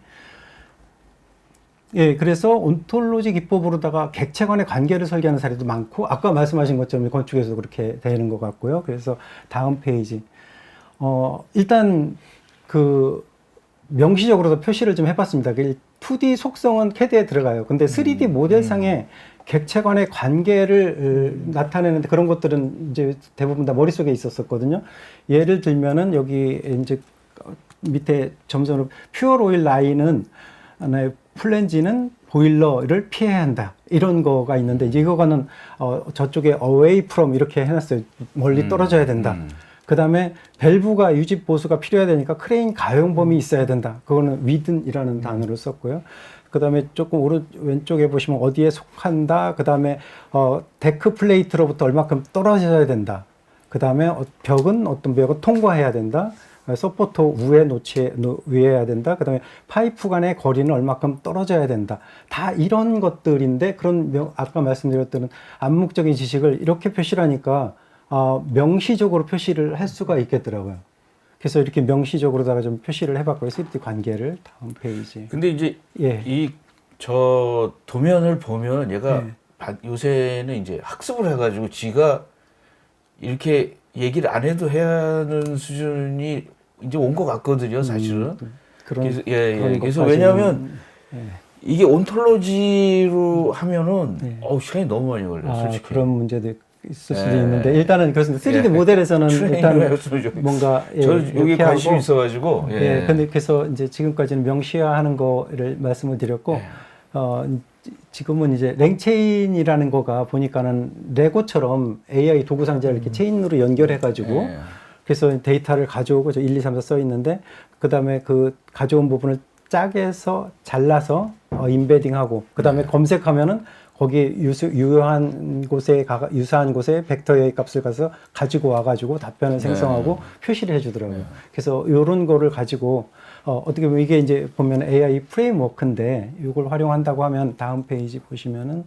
예, 그래서 온톨로지 기법으로다가 객체 간의 관계를 설계하는 사례도 많고 아까 말씀하신 것처럼 건축에서도 그렇게 되는 것 같고요. 그래서 다음 페이지. 일단 명시적으로도 표시를 좀 해봤습니다. 2D 속성은 CAD에 들어가요. 근데 3D 모델상에 객체 간의 관계를 나타내는데 그런 것들은 이제 대부분 다 머릿속에 있었거든요. 예를 들면은 여기 이제 밑에 점선으로 퓨어 오일 라인은 하나의 플랜지는 보일러를 피해야 한다. 이런 거가 있는데 이제 이거는 저쪽에 away from 이렇게 해놨어요. 멀리 떨어져야 된다. 그 다음에 밸브가 유지 보수가 필요해야 되니까 크레인 가용범위 있어야 된다. 그거는 within이라는 단어를 썼고요. 그 다음에 조금 왼쪽에 보시면 어디에 속한다. 그 다음에 데크 플레이트로부터 얼마큼 떨어져야 된다. 그 다음에 벽은 어떤 벽을 통과해야 된다. 서포터 위에 위해야 된다. 그 다음에 파이프 간의 거리는 얼마큼 떨어져야 된다. 다 이런 것들인데 그런 아까 말씀드렸던 암묵적인 지식을 이렇게 표시를 하니까 명시적으로 표시를 할 수가 있겠더라고요. 그래서 이렇게 명시적으로다가 좀 표시를 해봤고요. 3D 관계를 다음 페이지. 근데 이제 저 도면을 보면 얘가 요새는 이제 학습을 해가지고 지가 이렇게 얘기를 안 해도 해야 하는 수준이 이제 온 것 같거든요, 사실은. 그래서 그래서 왜냐하면 이게 온톨로지로 하면은 시간이 너무 많이 걸려요, 솔직히. 그런 문제도 있을 수도 있는데 일단은 그렇습니다. 3D 모델에서는 일단 뭔가 저 여기 관심이 있어가지고 근데 그래서 이제 지금까지는 명시화하는 거를 말씀을 드렸고 지금은 이제 랭체인이라는 거가 보니까는 레고처럼 AI 도구 상자를 이렇게 체인으로 연결해가지고 그래서 데이터를 가져오고 저 1, 2, 3, 4 써 있는데 그 다음에 그 가져온 부분을 짝에서 잘라서 인베딩하고 그 다음에 검색하면은 거기에 유사한 곳에 벡터의 값을 가서 가지고 와가지고 답변을 생성하고 표시를 해주더라고요. 그래서 이런 거를 가지고 어떻게 보면 이게 이제 보면 AI 프레임워크인데 이걸 활용한다고 하면 다음 페이지 보시면은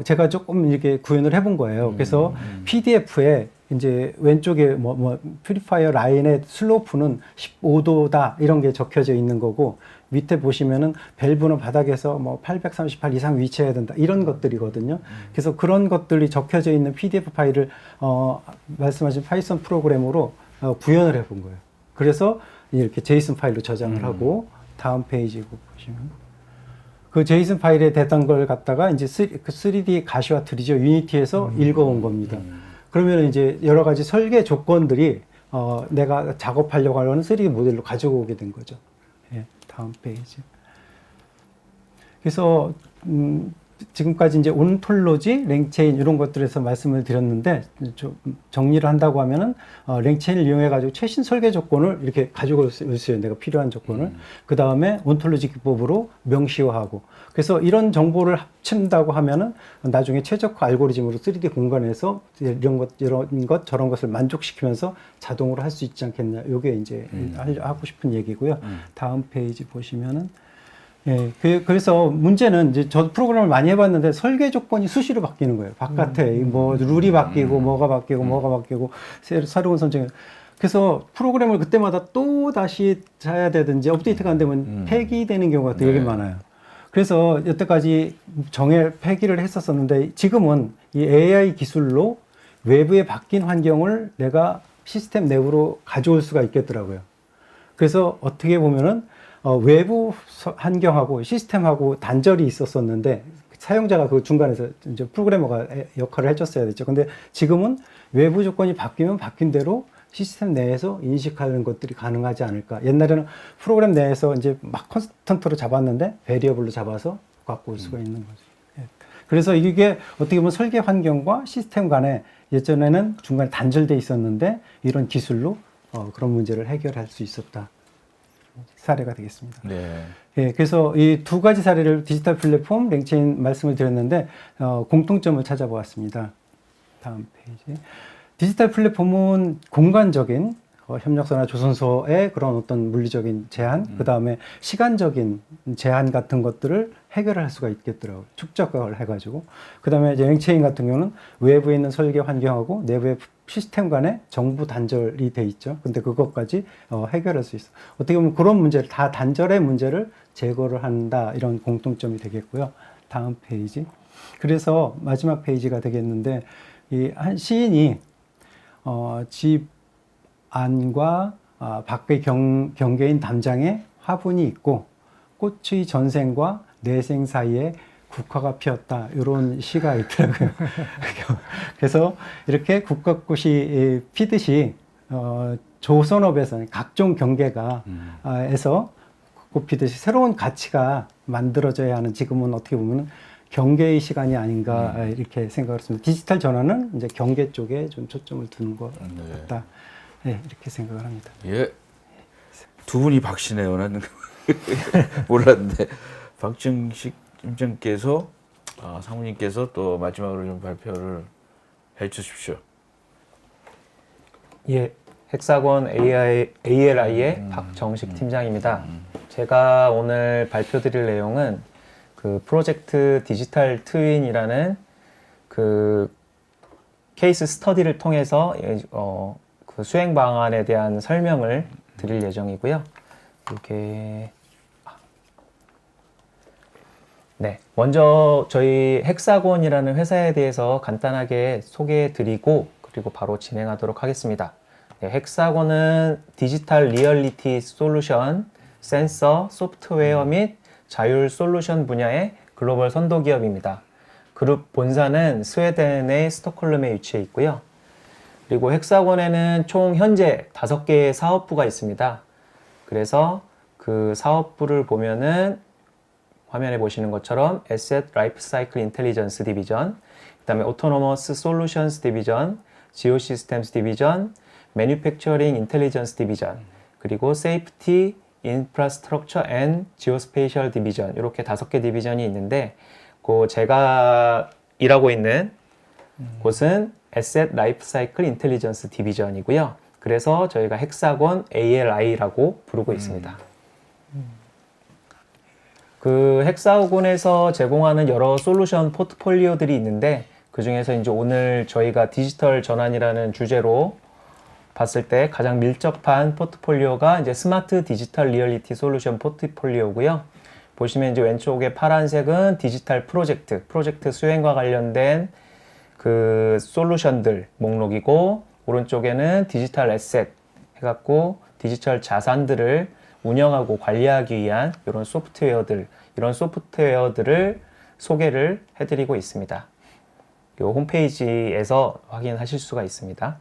제가 조금 이렇게 구현을 해본 거예요. 그래서 PDF에 이제 왼쪽에 퓨리파이어 라인의 슬로프는 15도다 이런 게 적혀져 있는 거고 밑에 보시면은 밸브는 바닥에서 838 이상 위치해야 된다 이런 것들이거든요. 그래서 그런 것들이 적혀져 있는 PDF 파일을 말씀하신 파이썬 프로그램으로 구현을 해본 거예요. 그래서 이렇게 제이슨 파일로 저장을 하고 다음 페이지 보시면. 그 제이슨 파일에 됐던 걸 갖다가 이제 3D 가시화 툴이죠. 유니티에서 읽어온 겁니다. 그러면 이제 여러 가지 설계 조건들이 내가 작업하려고 하는 3D 모델로 가지고 오게 된 거죠. 예, 다음 페이지. 그래서 지금까지 이제 온톨로지, 랭체인 이런 것들에서 말씀을 드렸는데 좀 정리를 한다고 하면은 랭체인을 이용해 가지고 최신 설계 조건을 이렇게 가지고 올 수 있어요. 내가 필요한 조건을. 그 다음에 온톨로지 기법으로 명시화하고. 그래서 이런 정보를 합친다고 하면은 나중에 최적화 알고리즘으로 3D 공간에서 이런 것 저런 것을 만족시키면서 자동으로 할 수 있지 않겠냐. 요게 이제 하고 싶은 얘기고요. 다음 페이지 보시면은. 예, 그래서 문제는 이제 저도 프로그램을 많이 해봤는데 설계 조건이 수시로 바뀌는 거예요. 바깥에 뭐 룰이 바뀌고 뭐가 바뀌고 새로운 선정. 그래서 프로그램을 그때마다 또 다시 짜야 되든지 업데이트가 안 되면 폐기되는 경우가 되게 많아요. 그래서 여태까지 폐기를 했었었는데 지금은 이 AI 기술로 외부에 바뀐 환경을 내가 시스템 내부로 가져올 수가 있겠더라고요. 그래서 어떻게 보면은 외부 환경하고 시스템하고 단절이 있었었는데 사용자가 그 중간에서 이제 프로그래머가 역할을 해줬어야 됐죠. 근데 지금은 외부 조건이 바뀌면 바뀐 대로 시스템 내에서 인식하는 것들이 가능하지 않을까. 옛날에는 프로그램 내에서 이제 막 컨스턴트로 잡았는데 베리어블로 잡아서 갖고 올 수가 있는 거죠. 예. 그래서 이게 어떻게 보면 설계 환경과 시스템 간에 예전에는 중간에 단절돼 있었는데 이런 기술로 그런 문제를 해결할 수 있었다. 사례가 되겠습니다. 네. 예, 그래서 이 두 가지 사례를 디지털 플랫폼, 랭체인 말씀을 드렸는데 공통점을 찾아보았습니다. 다음 페이지. 디지털 플랫폼은 공간적인 협력서나 조선소의 그런 어떤 물리적인 제한, 그 다음에 시간적인 제한 같은 것들을 해결할 수가 있겠더라고요. 축적을 해가지고. 그 다음에 이제 랭체인 같은 경우는 외부에 있는 설계 환경하고 내부의 시스템 간에 정부 단절이 돼 있죠. 근데 그것까지 해결할 수 있어. 어떻게 보면 그런 문제를 다 단절의 문제를 제거를 한다. 이런 공통점이 되겠고요. 다음 페이지. 그래서 마지막 페이지가 되겠는데 이 한 시인이 집 안과 밖의 경계인 담장에 화분이 있고 꽃의 전생과 내생 사이에 국화가 피었다. 이런 시가 있더라고요. 그래서 이렇게 국화꽃이 피듯이 조선업에서는 각종 경계가 에서 꽃 피듯이 새로운 가치가 만들어져야 하는 지금은 어떻게 보면 경계의 시간이 아닌가 이렇게 생각을 했습니다. 디지털 전환은 이제 경계 쪽에 좀 초점을 두는 것 같다. 네, 이렇게 생각을 합니다. 예. 두 분이 박씨네요. 나는 몰랐는데 박정식 팀장께서 사모님께서 또 마지막으로 좀 발표를 해주십시오. 예, 헥사곤 ALI의 박정식 팀장입니다. 제가 오늘 발표드릴 내용은 그 프로젝트 디지털 트윈이라는 그 케이스 스터디를 통해서 그 수행 방안에 대한 설명을 드릴 예정이고요. 이게 네, 먼저 저희 헥사곤이라는 회사에 대해서 간단하게 소개해드리고 그리고 바로 진행하도록 하겠습니다. 네, 헥사곤은 디지털 리얼리티 솔루션, 센서, 소프트웨어 및 자율 솔루션 분야의 글로벌 선도 기업입니다. 그룹 본사는 스웨덴의 스톡홀름에 위치해 있고요. 그리고 헥사곤에는 총 현재 5개의 사업부가 있습니다. 그래서 그 사업부를 보면은 화면에 보시는 것처럼 Asset Lifecycle Intelligence 디비전, 그 다음에 Autonomous Solutions 디비전, Geosystems 디비전, Manufacturing Intelligence 디비전, 그리고 Safety, Infrastructure and Geospatial 디비전, 이렇게 5개 디비전이 있는데 그 제가 일하고 있는 곳은 Asset Lifecycle Intelligence 디비전이고요. 그래서 저희가 헥사곤 ALI라고 부르고 있습니다. 그 헥사곤에서 제공하는 여러 솔루션 포트폴리오들이 있는데 그 중에서 이제 오늘 저희가 디지털 전환이라는 주제로 봤을 때 가장 밀접한 포트폴리오가 이제 스마트 디지털 리얼리티 솔루션 포트폴리오고요. 보시면 이제 왼쪽에 파란색은 디지털 프로젝트 수행과 관련된 그 솔루션들 목록이고, 오른쪽에는 디지털 에셋 해갖고 디지털 자산들을 운영하고 관리하기 위한 이런 소프트웨어들을 소개를 해드리고 있습니다. 이 홈페이지에서 확인하실 수가 있습니다.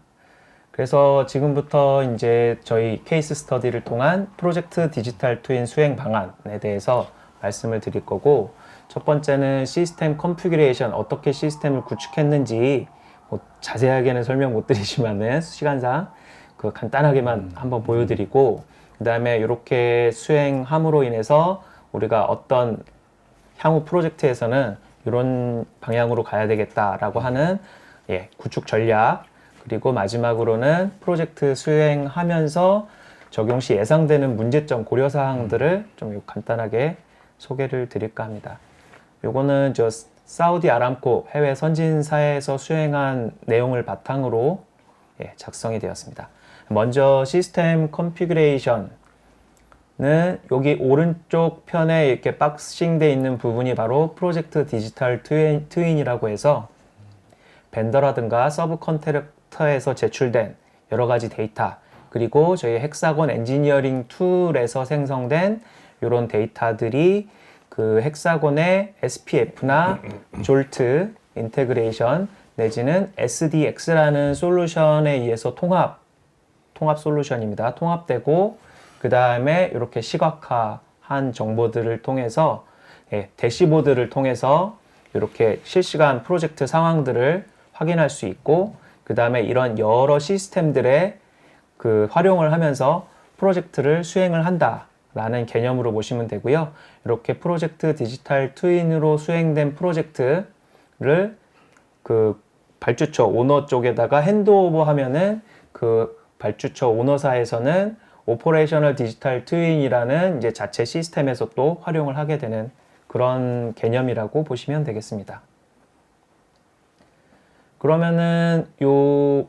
그래서 지금부터 이제 저희 케이스 스터디를 통한 프로젝트 디지털 트윈 수행 방안에 대해서 말씀을 드릴 거고, 첫 번째는 시스템 컨피규레이션, 어떻게 시스템을 구축했는지 뭐 자세하게는 설명 못 드리지만은 시간상 그 간단하게만 한번 보여드리고, 그 다음에 이렇게 수행함으로 인해서 우리가 어떤 향후 프로젝트에서는 이런 방향으로 가야 되겠다라고 하는 구축 전략, 그리고 마지막으로는 프로젝트 수행하면서 적용 시 예상되는 문제점, 고려사항들을 좀 간단하게 소개를 드릴까 합니다. 요거는 저 사우디 아람코 해외 선진사에서 수행한 내용을 바탕으로 작성이 되었습니다. 먼저 시스템 컨피규레이션은 여기 오른쪽 편에 이렇게 박싱되어 있는 부분이 바로 프로젝트 디지털 트윈이라고 해서 벤더라든가 서브 컨트랙터에서 제출된 여러 가지 데이터, 그리고 저희 헥사곤 엔지니어링 툴에서 생성된 이런 데이터들이 그 헥사곤의 SPF나 졸트 인테그레이션 내지는 SDX라는 솔루션에 의해서 통합 솔루션입니다. 통합되고, 그 다음에 이렇게 시각화한 정보들을 통해서 대시보드를 통해서 이렇게 실시간 프로젝트 상황들을 확인할 수 있고, 그 다음에 이런 여러 시스템들의 그 활용을 하면서 프로젝트를 수행을 한다 라는 개념으로 보시면 되고요. 이렇게 프로젝트 디지털 트윈으로 수행된 프로젝트를 그 발주처 오너 쪽에다가 핸드오버 하면은 그 발주처 오너사에서는 오퍼레이셔널 디지털 트윈이라는 이제 자체 시스템에서 또 활용을 하게 되는 그런 개념이라고 보시면 되겠습니다. 그러면은 요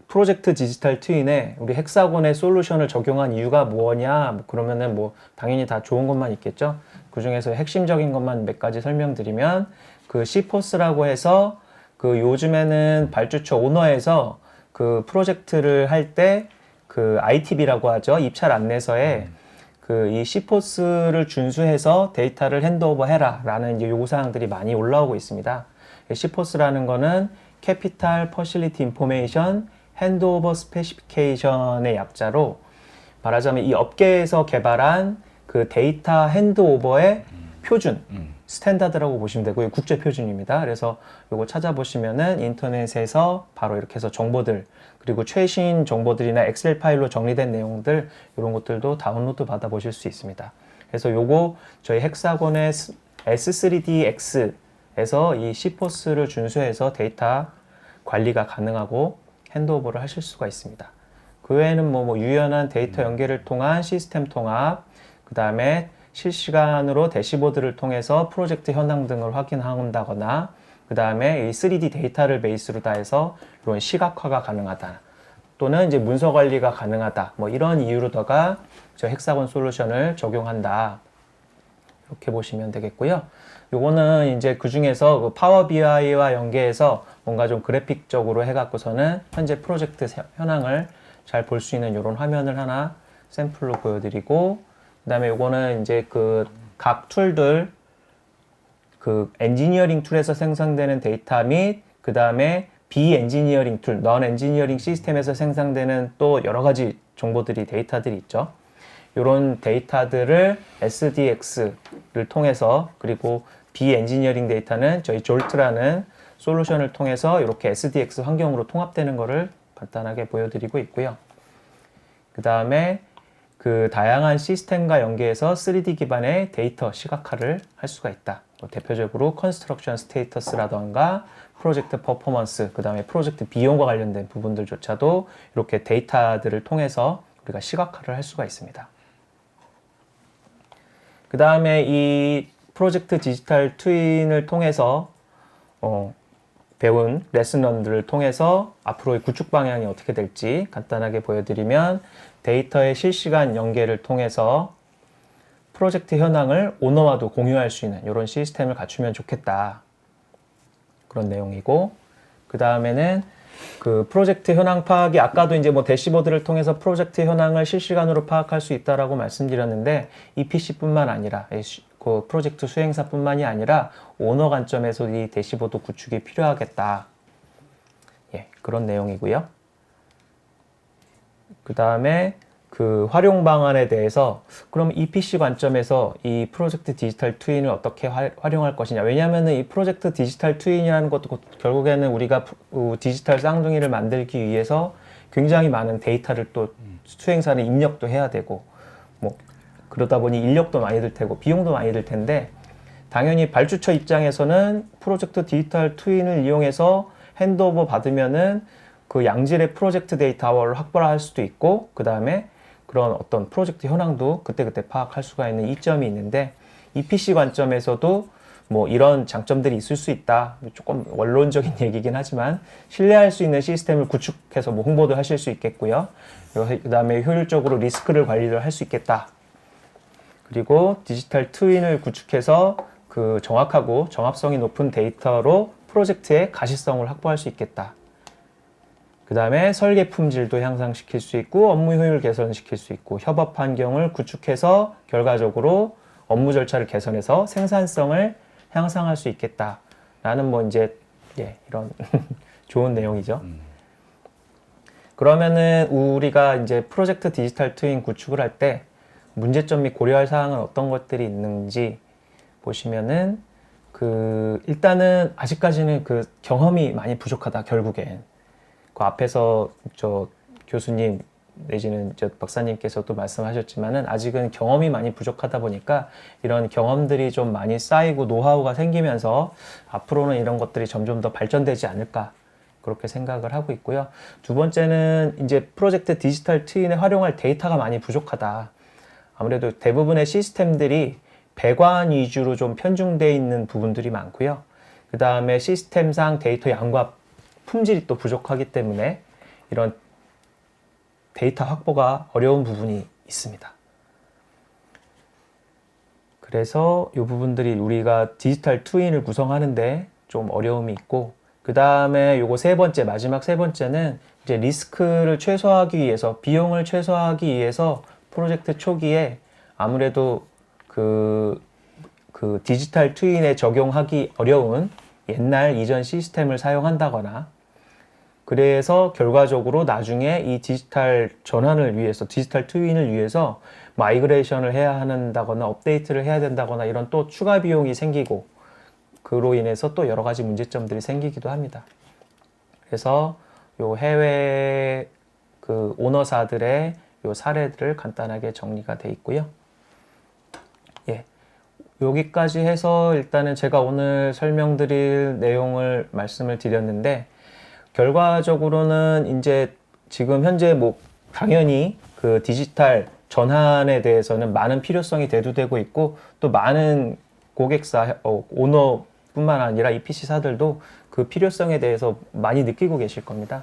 프로젝트 디지털 트윈에 우리 헥사곤의 솔루션을 적용한 이유가 뭐냐? 그러면은 뭐 당연히 다 좋은 것만 있겠죠. 그 중에서 핵심적인 것만 몇 가지 설명드리면, 그 CFOS라고 해서 그 요즘에는 발주처 오너에서 그 프로젝트를 할 때 그 ITB라고 하죠. 입찰 안내서에 그 이 CFOS를 준수해서 데이터를 핸드오버 해라 라는 이제 요구사항들이 많이 올라오고 있습니다. CFOS라는 거는 캐피탈 퍼실리티 인포메이션 핸드오버 스페시피케이션의 약자로, 말하자면 이 업계에서 개발한 그 데이터 핸드오버의 표준, 스탠다드라고 보시면 되고, 국제 표준입니다. 그래서 요거 찾아보시면은 인터넷에서 바로 이렇게 해서 정보들, 그리고 최신 정보들이나 엑셀 파일로 정리된 내용들, 이런 것들도 다운로드 받아 보실 수 있습니다. 그래서 요거 저희 헥사곤의 S3DX에서 이 CFOS를 준수해서 데이터 관리가 가능하고 핸드오버를 하실 수가 있습니다. 그 외에는 뭐 유연한 데이터 연계를 통한 시스템 통합, 그 다음에 실시간으로 대시보드를 통해서 프로젝트 현황 등을 확인한다거나, 그 다음에 이 3D 데이터를 베이스로 다 해서 이런 시각화가 가능하다, 또는 이제 문서 관리가 가능하다, 뭐 이런 이유로다가 저 헥사곤 솔루션을 적용한다, 이렇게 보시면 되겠고요. 요거는 이제 그 중에서 그 파워 BI와 연계해서 뭔가 좀 그래픽적으로 해갖고서는 현재 프로젝트 현황을 잘 볼 수 있는 이런 화면을 하나 샘플로 보여드리고, 그 다음에 요거는 이제 그 각 툴들, 그 엔지니어링 툴에서 생성되는 데이터 및 그 다음에 비엔지니어링 툴, 넌 엔지니어링 시스템에서 생성되는 또 여러 가지 정보들이, 데이터들이 있죠. 이런 데이터들을 SDX를 통해서, 그리고 비엔지니어링 데이터는 저희 졸트라는 솔루션을 통해서 이렇게 SDX 환경으로 통합되는 것을 간단하게 보여드리고 있고요. 그 다음에 그 다양한 시스템과 연계해서 3D 기반의 데이터 시각화를 할 수가 있다. 뭐 대표적으로 컨스트럭션 스테이터스라던가 프로젝트 퍼포먼스, 그 다음에 프로젝트 비용과 관련된 부분들조차도 이렇게 데이터들을 통해서 우리가 시각화를 할 수가 있습니다. 그 다음에 이 프로젝트 디지털 트윈을 통해서 배운 레슨런들을 통해서 앞으로의 구축 방향이 어떻게 될지 간단하게 보여드리면, 데이터의 실시간 연계를 통해서 프로젝트 현황을 오너와도 공유할 수 있는 이런 시스템을 갖추면 좋겠다. 그런 내용이고, 그 다음에는 그 프로젝트 현황 파악이 아까도 이제 뭐 대시보드를 통해서 프로젝트 현황을 실시간으로 파악할 수 있다라고 말씀드렸는데, EPC뿐만 아니라 그 프로젝트 수행사뿐만이 아니라 오너 관점에서 이 대시보드 구축이 필요하겠다. 예, 그런 내용이고요. 그 다음에 그 활용 방안에 대해서, 그럼 EPC 관점에서 이 프로젝트 디지털 트윈을 어떻게 활용할 것이냐. 왜냐하면 이 프로젝트 디지털 트윈이라는 것도 결국에는 우리가 디지털 쌍둥이를 만들기 위해서 굉장히 많은 데이터를 또 수행사는 입력도 해야 되고, 뭐 그러다 보니 인력도 많이 들 테고 비용도 많이 들 텐데, 당연히 발주처 입장에서는 프로젝트 디지털 트윈을 이용해서 핸드오버 받으면은 그 양질의 프로젝트 데이터를 확보할 수도 있고, 그 다음에 그런 어떤 프로젝트 현황도 그때그때 파악할 수가 있는 이점이 있는데, EPC 관점에서도 뭐 이런 장점들이 있을 수 있다. 조금 원론적인 얘기긴 하지만 신뢰할 수 있는 시스템을 구축해서 뭐 홍보도 하실 수 있겠고요. 그 다음에 효율적으로 리스크를 관리를 할 수 있겠다. 그리고 디지털 트윈을 구축해서 그 정확하고 정합성이 높은 데이터로 프로젝트의 가시성을 확보할 수 있겠다. 그 다음에 설계 품질도 향상시킬 수 있고, 업무 효율 개선시킬 수 있고, 협업 환경을 구축해서 결과적으로 업무 절차를 개선해서 생산성을 향상할 수 있겠다라는 뭐 이제 이런 좋은 내용이죠. 그러면은 우리가 이제 프로젝트 디지털 트윈 구축을 할 때 문제점 및 고려할 사항은 어떤 것들이 있는지 보시면은, 그 일단은 아직까지는 그 경험이 많이 부족하다. 결국엔 그 앞에서 저 교수님 내지는 저 박사님께서도 말씀하셨지만은 아직은 경험이 많이 부족하다 보니까 이런 경험들이 좀 많이 쌓이고 노하우가 생기면서 앞으로는 이런 것들이 점점 더 발전되지 않을까, 그렇게 생각을 하고 있고요. 두 번째는 이제 프로젝트 디지털 트윈에 활용할 데이터가 많이 부족하다. 아무래도 대부분의 시스템들이 배관 위주로 좀 편중되어 있는 부분들이 많고요. 그 다음에 시스템상 데이터 양과 품질이 또 부족하기 때문에 이런 데이터 확보가 어려운 부분이 있습니다. 그래서 이 부분들이 우리가 디지털 트윈을 구성하는데 좀 어려움이 있고, 그 다음에 요거 세 번째, 마지막 세 번째는 이제 리스크를 최소화하기 위해서, 비용을 최소화하기 위해서 프로젝트 초기에 아무래도 그 디지털 트윈에 적용하기 어려운 옛날 이전 시스템을 사용한다거나, 그래서 결과적으로 나중에 이 디지털 전환을 위해서, 디지털 트윈을 위해서 마이그레이션을 해야 한다거나 업데이트를 해야 된다거나 이런 또 추가 비용이 생기고, 그로 인해서 또 여러 가지 문제점들이 생기기도 합니다. 그래서 요 해외 그 오너사들의 요 사례들을 간단하게 정리가 돼 있고요. 예. 여기까지 해서 일단은 제가 오늘 설명드릴 내용을 말씀을 드렸는데, 결과적으로는 이제 지금 현재 뭐 당연히 그 디지털 전환에 대해서는 많은 필요성이 대두되고 있고, 또 많은 고객사, 오너뿐만 아니라 EPC사들도 그 필요성에 대해서 많이 느끼고 계실 겁니다.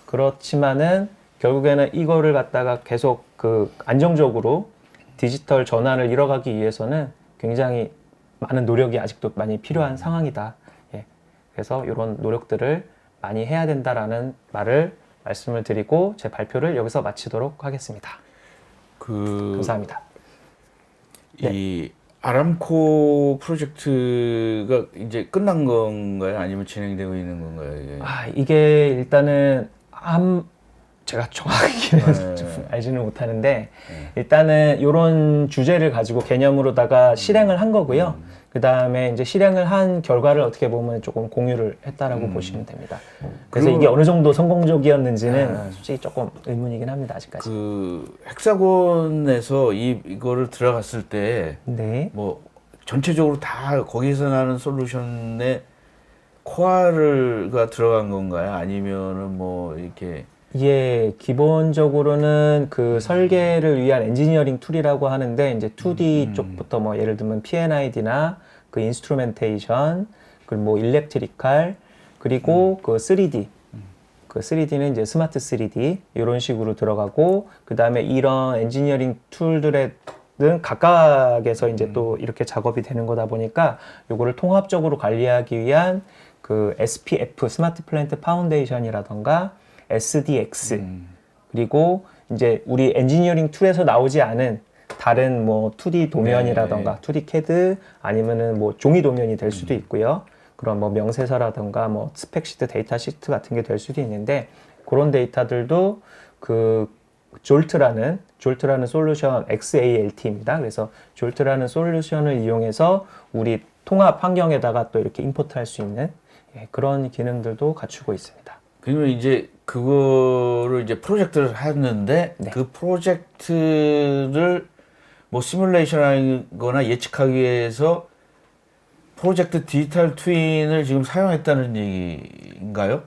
그렇지만은 결국에는 이거를 갖다가 계속 그 안정적으로 디지털 전환을 이뤄가기 위해서는 굉장히 많은 노력이 아직도 많이 필요한 상황이다. 예. 그래서 이런 노력들을 많이 해야 된다라는 말씀을 드리고 제 발표를 여기서 마치도록 하겠습니다. 감사합니다. 이 아람코 프로젝트가 이제 끝난 건가요? 아니면 진행되고 있는 건가요? 이게? 이게 일단은 제가 정확히는 네. 알지는 못하는데, 일단은 이런 주제를 가지고 개념으로다가 실행을 한 거고요. 그 다음에 이제 실행을 한 결과를 어떻게 보면 조금 공유를 했다라고 보시면 됩니다. 그래서 그리고- 이게 어느 정도 성공적이었는지는 솔직히 조금 의문이긴 합니다, 아직까지. 그 헥사곤에서 이거를 들어갔을 때 네. 뭐 전체적으로 다 거기서 나는 솔루션에 코어가 들어간 건가요? 아니면은 뭐 이렇게 예, 기본적으로는 그 설계를 위한 엔지니어링 툴이라고 하는데, 이제 2D 쪽부터 뭐 예를 들면 P&ID나 그 인스트루멘테이션, 그리고 뭐 일렉트리칼, 그리고 그 3D. 그 3D는 이제 스마트 3D 이런 식으로 들어가고, 그 다음에 이런 엔지니어링 툴들은 각각에서 이제 또 이렇게 작업이 되는 거다 보니까 요거를 통합적으로 관리하기 위한 그 SPF 스마트 플랜트 파운데이션이라던가 SDX 그리고 이제 우리 엔지니어링 툴에서 나오지 않은 다른 뭐 2D 도면이라던가 2D CAD 아니면은 뭐 종이 도면이 될 수도 있고요. 그런 뭐 명세서라던가 뭐 스펙시트 데이터 시트 같은 게 될 수도 있는데, 그런 데이터들도 그 졸트라는 솔루션 XALT입니다. 그래서 졸트라는 솔루션을 이용해서 우리 통합 환경에다가 또 이렇게 임포트할 수 있는 그런 기능들도 갖추고 있습니다. 그러면 이제 그거를 이제 프로젝트를 하는데 네. 그 프로젝트를 뭐 시뮬레이션 하거나 예측하기 위해서 프로젝트 디지털 트윈을 지금 사용했다는 얘기인가요?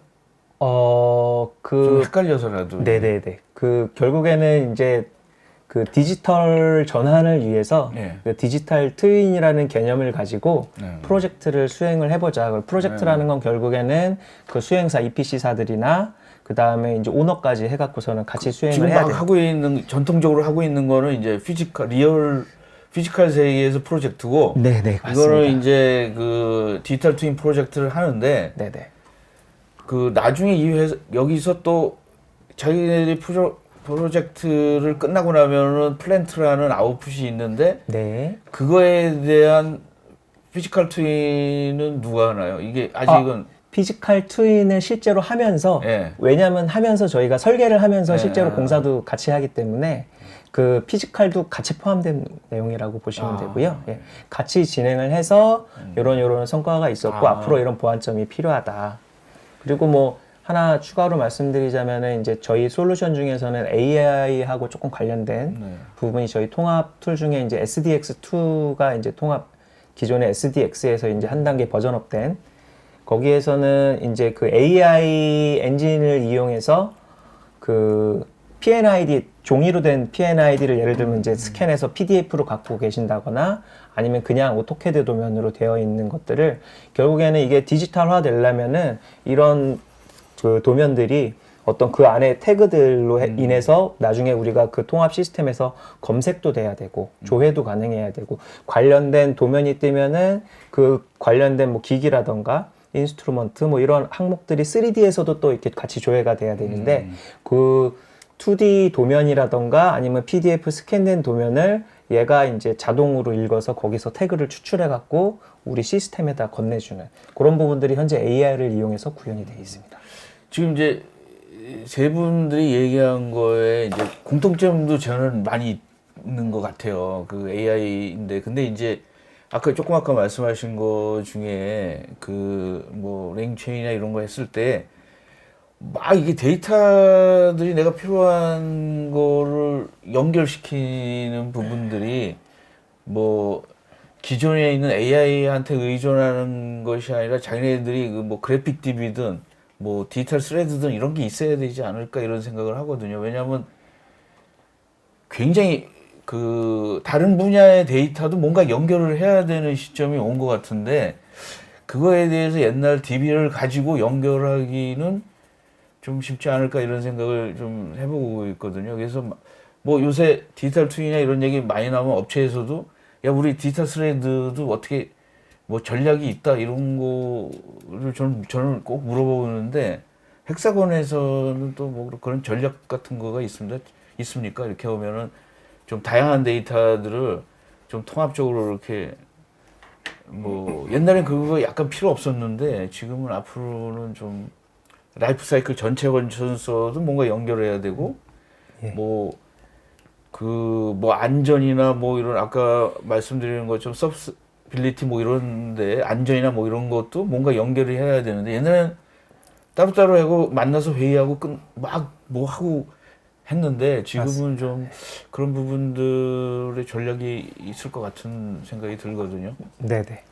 좀 그 헷갈려서라도. 네네네. 그 결국에는 이제 그 디지털 전환을 위해서 네. 그 디지털 트윈이라는 개념을 가지고 네. 프로젝트를 수행을 해보자. 그 프로젝트라는 건 결국에는 그 수행사 EPC사들이나 그 다음에 이제 오너까지 해갖고서는 같이 수행을 지금 해야 막 돼요. 하고 있는 전통적으로 하고 있는 거는 이제 피지컬 세계에서 프로젝트고 네네, 맞습니다. 이거는 이제 그 디지털 트윈 프로젝트를 하는데 네네. 그 나중에 이 회사 여기서 또 자기네들이 프로젝트를 끝나고 나면은 플랜트라는 아웃풋이 있는데 네. 그거에 대한 피지컬 트윈은 누가 하나요? 이게 아직은 피지컬 트윈을 실제로 하면서 예. 왜냐하면 하면서 저희가 설계를 하면서 예. 실제로 공사도 같이 하기 때문에 그 피지컬도 같이 포함된 내용이라고 보시면 되고요. 예. 같이 진행을 해서 이런 성과가 있었고 앞으로 이런 보완점이 필요하다. 그리고 뭐 하나 추가로 말씀드리자면은 이제 저희 솔루션 중에서는 AI하고 조금 관련된 네. 부분이 저희 통합 툴 중에 이제 SDX2가 이제 통합 기존의 SDX에서 이제 한 단계 버전업된 거기에서는 이제 그 AI 엔진을 이용해서 그 P&ID 종이로 된 P&ID를 예를 들면 이제 스캔해서 PDF로 갖고 계신다거나 아니면 그냥 오토캐드 도면으로 되어 있는 것들을 결국에는 이게 디지털화 되려면은 이런 그 도면들이 어떤 그 안에 태그들로 인해서 나중에 우리가 그 통합 시스템에서 검색도 돼야 되고 조회도 가능해야 되고 관련된 도면이 뜨면은 그 관련된 뭐 기기라던가 인스트루먼트 뭐 이런 항목들이 3D에서도 또 이렇게 같이 조회가 돼야 되는데 그 2D 도면이라던가 아니면 PDF 스캔된 도면을 얘가 이제 자동으로 읽어서 거기서 태그를 추출해 갖고 우리 시스템에다 건네주는 그런 부분들이 현재 AI를 이용해서 구현이 되어 있습니다. 지금 이제 세 분들이 얘기한 거에 이제 공통점도 저는 많이 있는 것 같아요. 그 AI인데 근데 이제 아까 말씀하신 거 중에 그 뭐 랭체인이나 이런 거 했을 때 막 이게 데이터들이 내가 필요한 거를 연결시키는 부분들이 뭐 기존에 있는 AI한테 의존하는 것이 아니라 자기네들이 그 뭐 그래픽 DB든 뭐 디지털 스레드든 이런 게 있어야 되지 않을까 이런 생각을 하거든요. 왜냐하면 굉장히 그 다른 분야의 데이터도 뭔가 연결을 해야 되는 시점이 온 것 같은데 그거에 대해서 옛날 DB를 가지고 연결하기는 좀 쉽지 않을까 이런 생각을 좀 해보고 있거든요. 그래서 뭐 요새 디지털 트윈이나 이런 얘기 많이 나오면 업체에서도 야 우리 디지털 스레드도 어떻게 뭐 전략이 있다 이런 거를 저는 꼭 물어보는데 헥사곤에서는 또 뭐 그런 전략 같은 거가 있습니까? 이렇게 보면은 좀 다양한 데이터들을 좀 통합적으로 이렇게 뭐 옛날엔 그거 약간 필요 없었는데 지금은 앞으로는 좀 라이프 사이클 전체 걸쳐서도 뭔가 연결해야 되고 예. 뭐 안전이나 뭐 이런 아까 말씀드리는 것처럼 유저빌리티 뭐 이런데 안전이나 뭐 이런 것도 뭔가 연결을 해야 되는데 옛날에는 따로따로 하고 만나서 회의하고 막 뭐 하고 했는데 지금은 좀 그런 부분들의 전략이 있을 것 같은 생각이 들거든요. 네네.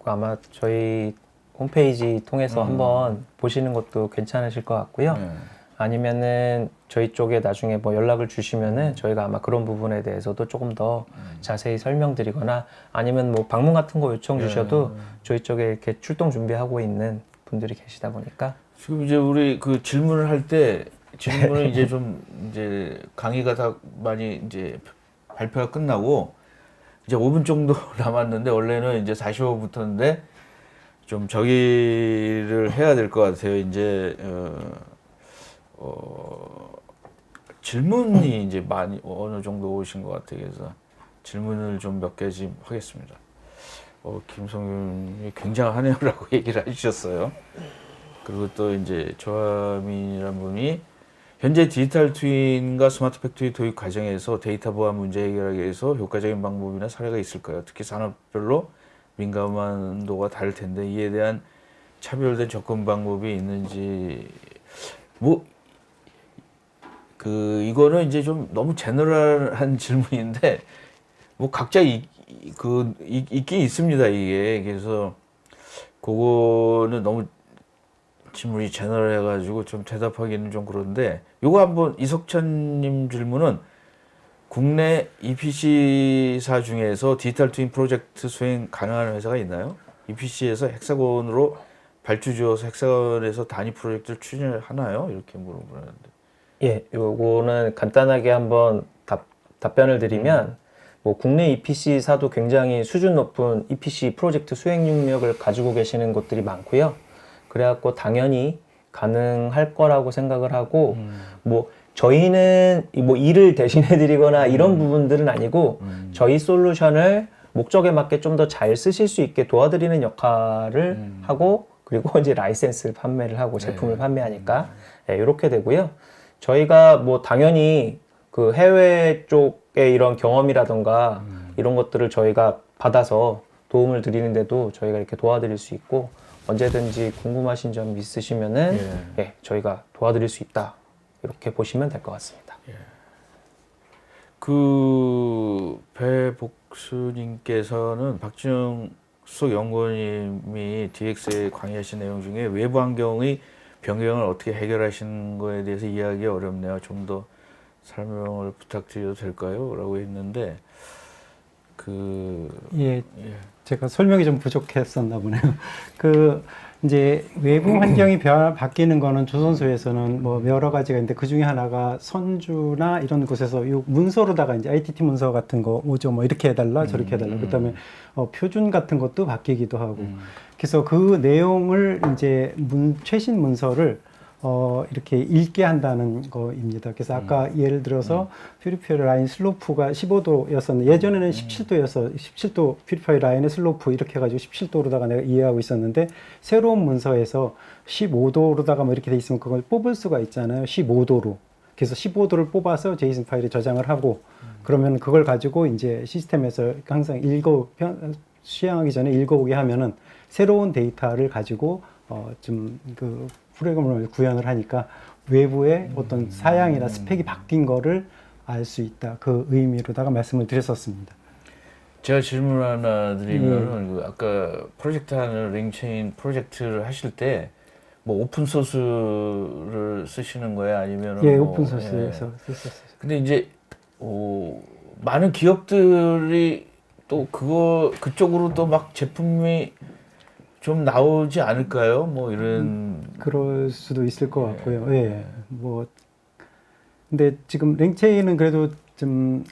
아마 저희 홈페이지 통해서 한번 보시는 것도 괜찮으실 것 같고요. 네. 아니면은 저희 쪽에 나중에 뭐 연락을 주시면은 저희가 아마 그런 부분에 대해서도 조금 더 자세히 설명드리거나 아니면 뭐 방문 같은 거 요청 주셔도 저희 쪽에 이렇게 출동 준비하고 있는 분들이 계시다 보니까 지금 이제 우리 그 질문을 할 때 질문은 이제 좀 이제 강의가 다 많이 이제 발표가 끝나고 이제 5분 정도 남았는데 원래는 이제 45분부터인데 좀 저기를 해야 될 것 같아요. 이제 질문이 이제 많이 어느 정도 오신 것 같아요. 그래서 질문을 좀 몇 개 지금 하겠습니다. 김성윤이 굉장하네요라고 얘기를 해주셨어요. 그리고 또 이제 조하민이라는 분이 현재 디지털 트윈과 스마트 팩토리 도입 과정에서 데이터 보안 문제 해결하기 위해서 효과적인 방법이나 사례가 있을까요? 특히 산업별로 민감한도가 다를 텐데 이에 대한 차별된 접근 방법이 있는지 뭐 이거는 이제 좀 너무 제너럴한 질문인데 뭐 각자 있긴 있습니다 이게. 그래서 그거는 너무 질문이 제너럴해가지고 좀 대답하기는 좀 그런데 요거 한번 이석천님 질문은 국내 EPC사 중에서 디지털 트윈 프로젝트 수행 가능한 회사가 있나요? EPC에서 헥사곤으로 발주지어서 헥사곤에서 단위 프로젝트를 추진하나요? 이렇게 물어보는데. 예, 요거는 간단하게 한번 답변을 드리면 뭐 국내 EPC사도 굉장히 수준 높은 EPC 프로젝트 수행 능력을 가지고 계시는 곳들이 많고요. 그래갖고 당연히 가능할 거라고 생각을 하고 뭐 저희는 뭐 일을 대신해 드리거나 이런 부분들은 아니고 저희 솔루션을 목적에 맞게 좀 더 잘 쓰실 수 있게 도와드리는 역할을 하고 그리고 이제 라이센스 판매를 하고 제품을 판매하니까 예, 이렇게 되고요. 저희가 뭐 당연히 그 해외 쪽의 이런 경험이라던가 이런 것들을 저희가 받아서 도움을 드리는데도 저희가 이렇게 도와드릴 수 있고 언제든지 궁금하신 점 있으시면은 예, 저희가 도와드릴 수 있다 이렇게 보시면 될 것 같습니다. 그 배복수님께서는 박진영 수석 연구원님이 DX에 강의하신 내용 중에 외부 환경의 변경을 어떻게 해결하신 거에 대해서 이해하기 어렵네요. 좀 더 설명을 부탁드려도 될까요? 라고 했는데 예, 제가 설명이 좀 부족했었나 보네요. 이제 외부 환경이 바뀌는 거는 조선소에서는 뭐 여러 가지가 있는데 그 중에 하나가 선주나 이런 곳에서 요 문서로다가 이제 ITT 문서 같은 거 오죠. 뭐 이렇게 해달라, 저렇게 해달라. 그다음에 표준 같은 것도 바뀌기도 하고. 그래서 그 내용을 이제 최신 문서를 이렇게 읽게 한다는 거입니다. 그래서 아까 예를 들어서 퓨리파이 라인 슬로프가 15도였었는데 예전에는 17도여서 17도 퓨리파이 라인의 슬로프 이렇게 해가지고 17도로다가 내가 이해하고 있었는데 새로운 문서에서 15도로다가 뭐 이렇게 돼 있으면 그걸 뽑을 수가 있잖아요. 15도로. 그래서 15도를 뽑아서 제이슨 파일에 저장을 하고 그러면 그걸 가지고 이제 시스템에서 항상 수행하기 전에 읽어오게 하면은 새로운 데이터를 가지고 그 프로그램을 구현을 하니까 외부의 어떤 사양이나 스펙이 바뀐 거를 알 수 있다. 그 의미로다가 말씀을 드렸었습니다. 제가 질문 하나 드리면은 그 아까 프로젝트 하는 링체인 프로젝트를 하실 때 뭐 오픈 소스를 쓰시는 거예요? 아니면 예, 뭐, 오픈 소스에서 썼었어요. 근데 이제 많은 기업들이 또 그쪽으로 또 막 제품이 좀 나오지 않을까요? 뭐 이런 그럴 수도 있을 것 같고요. 예. 뭐 근데 지금 랭체인은 그래도 좀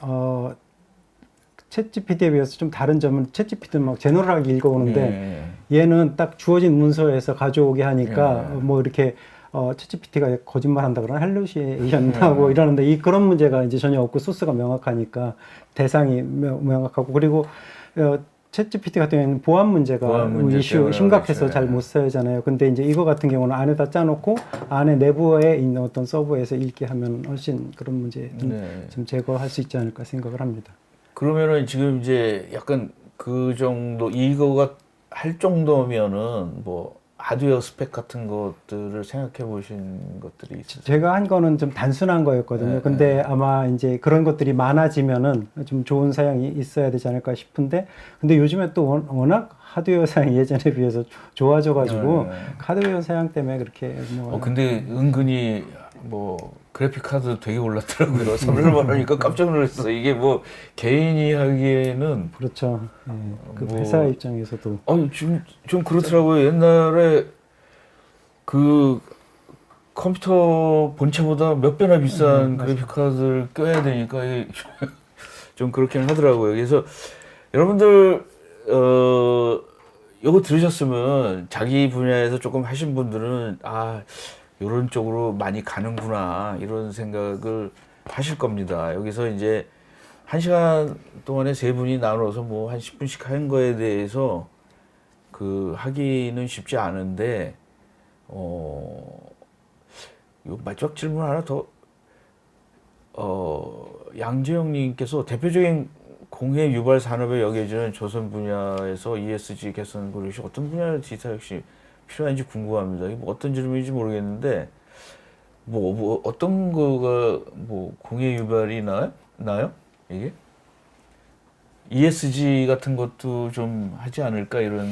챗GPT에 비해서 좀 다른 점은 챗GPT는 막 제너럴하게 읽어오는데 얘는 딱 주어진 문서에서 가져오게 하니까 뭐 이렇게 챗GPT가 거짓말 한다 그러나 할루시에이션하고 이러는데 그런 문제가 이제 전혀 없고 소스가 명확하니까 대상이 명확하고 그리고 챗GPT 같은 경우에는 보안 문제가 이슈 심각해서 잘 못 쓰잖아요. 근데 이제 이거 같은 경우는 안에다 짜놓고 안에 내부에 있는 어떤 서버에서 읽게 하면 훨씬 그런 문제 좀 제거할 수 있지 않을까 생각을 합니다. 그러면은 지금 이제 약간 그 정도 이거가 할 정도면은 뭐 하드웨어 스펙 같은 것들을 생각해 보신 것들이 있으세요? 제가 한 거는 좀 단순한 거였거든요. 네, 근데 네. 아마 이제 그런 것들이 많아지면은 좀 좋은 사양이 있어야 되지 않을까 싶은데, 근데 요즘에 또 워낙 하드웨어 사양이 예전에 비해서 좋아져가지고 네. 하드웨어 사양 때문에 그렇게 뭐 근데 은근히 뭐 그래픽 카드 되게 올랐더라고요. 300만 원이니까 깜짝 놀랐어. 이게 뭐 개인이 하기에는 그렇죠. 예, 그 뭐- 회사 입장에서도 좀 그렇더라고요. 옛날에 그 컴퓨터 본체보다 몇 배나 비싼 맞아요. 그래픽 카드를 껴야 되니까 이게 좀 그렇긴 하더라고요. 그래서 여러분들 요거 들으셨으면 자기 분야에서 조금 하신 분들은 이런 쪽으로 많이 가는구나 이런 생각을 하실 겁니다. 여기서 이제 1시간 동안에 세 분이 나눠서 뭐 한 10분씩 한 거에 대해서 그 하기는 쉽지 않은데 요 마지막 질문 하나 더 양재영님께서 대표적인 공해 유발 산업에 여겨지는 조선 분야에서 ESG 개선 고려시 어떤 분야의 디지털 혁신이 필요한지 궁금합니다. 이게 뭐 어떤 질문인지 모르겠는데 뭐 어떤 거가 뭐 공해 유발이 나요? 이게 ESG 같은 것도 좀 하지 않을까 이런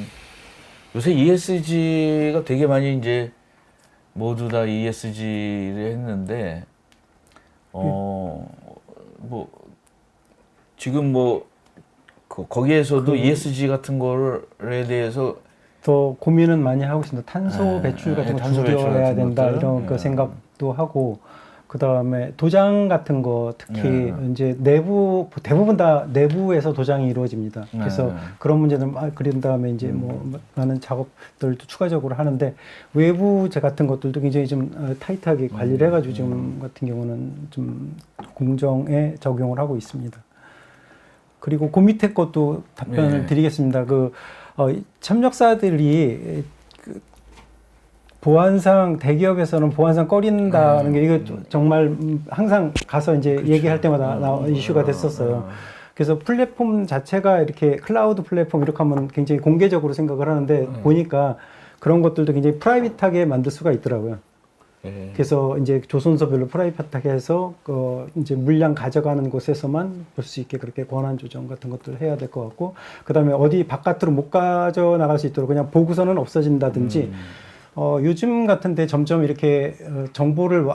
요새 ESG가 되게 많이 이제 모두 다 ESG를 했는데 뭐 지금 뭐 거기에서도 ESG 같은 거에 대해서 더 고민은 많이 하고 있습니다. 탄소 배출 같은 거 탄소 배출 줄여야 같은 된다 것들. 이런 거 생각도 하고, 그 다음에 도장 같은 거 특히 이제 대부분 다 내부에서 도장이 이루어집니다. 그래서 그런 문제들 그린 다음에 이제 뭐 많은 작업들도 추가적으로 하는데, 외부 같은 것들도 굉장히 좀 타이트하게 관리를 해가지고 지금 같은 경우는 좀 공정에 적용을 하고 있습니다. 그리고 그 밑에 것도 답변을 드리겠습니다. 협력사들이 보안상 대기업에서는 보안상 꺼린다는 게 이거 정말 항상 가서 이제 그렇죠. 얘기할 때마다 이슈가 됐었어요. 그래서 플랫폼 자체가 이렇게 클라우드 플랫폼 이렇게 하면 굉장히 공개적으로 생각을 하는데 보니까 그런 것들도 굉장히 프라이빗하게 만들 수가 있더라고요. 그래서 이제 조선소별로 프라이빗하게 해서 이제 물량 가져가는 곳에서만 볼 수 있게 그렇게 권한 조정 같은 것들을 해야 될 것 같고, 그 다음에 어디 바깥으로 못 가져 나갈 수 있도록 그냥 보고서는 없어진다든지, 요즘 같은데 점점 이렇게 정보를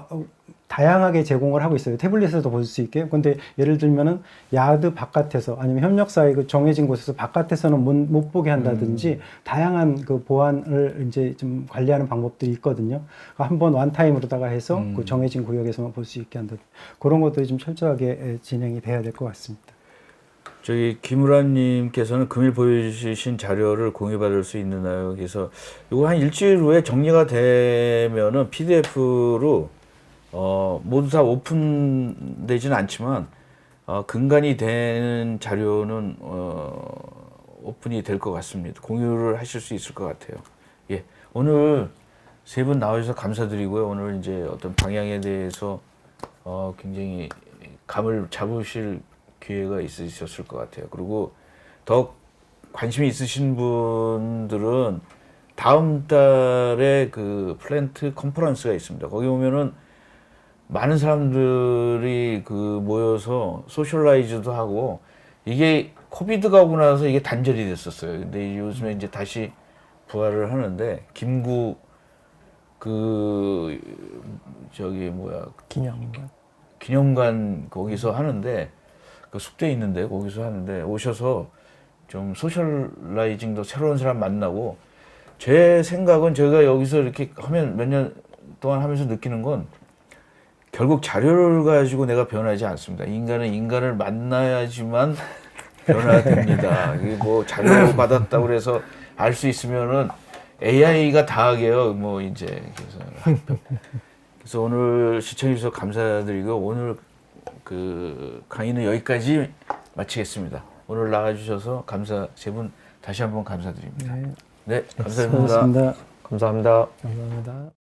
다양하게 제공을 하고 있어요. 태블릿에서도 볼 수 있게. 근데 예를 들면은 야드 바깥에서 아니면 협력사의 그 정해진 곳에서 바깥에서는 못 보게 한다든지 다양한 그 보안을 이제 좀 관리하는 방법들이 있거든요. 한번 원타임으로다가 해서 그 정해진 구역에서만 볼 수 있게 한다. 그런 것들이 좀 철저하게 진행이 돼야 될 것 같습니다. 저기 김우란님께서는 금일 보여주신 자료를 공유받을 수 있나요? 그래서 이거 한 일주일 후에 정리가 되면은 PDF로 모두 다 오픈되지는 않지만 근간이 되는 자료는 오픈이 될 것 같습니다. 공유를 하실 수 있을 것 같아요. 예, 오늘 세 분 나와주셔서 감사드리고요. 오늘 이제 어떤 방향에 대해서 굉장히 감을 잡으실 기회가 있으셨을 것 같아요. 그리고 더 관심이 있으신 분들은 다음 달에 그 플랜트 컨퍼런스가 있습니다. 거기 보면은 많은 사람들이 모여서 소셜라이즈도 하고, 이게 코비드가 오고 나서 이게 단절이 됐었어요. 근데 요즘에 이제 다시 부활을 하는데, 김구 기념관 거기서 하는데, 그 숙대에 있는데 거기서 하는데 오셔서 좀 소셜라이징도 새로운 사람 만나고, 제 생각은 제가 여기서 이렇게 하면 몇 년 동안 하면서 느끼는 건 결국 자료를 가지고 내가 변하지 않습니다. 인간은 인간을 만나야지만 변화됩니다. 이게 뭐 자료 받았다고 그래서 알 수 있으면은 AI가 다 하게요. 뭐 이제 그래서 오늘 시청해 주셔서 감사드리고, 오늘 그 강의는 여기까지 마치겠습니다. 오늘 나와주셔서 세 분 다시 한번 감사드립니다. 네, 감사합니다. 수고하셨습니다. 감사합니다. 감사합니다.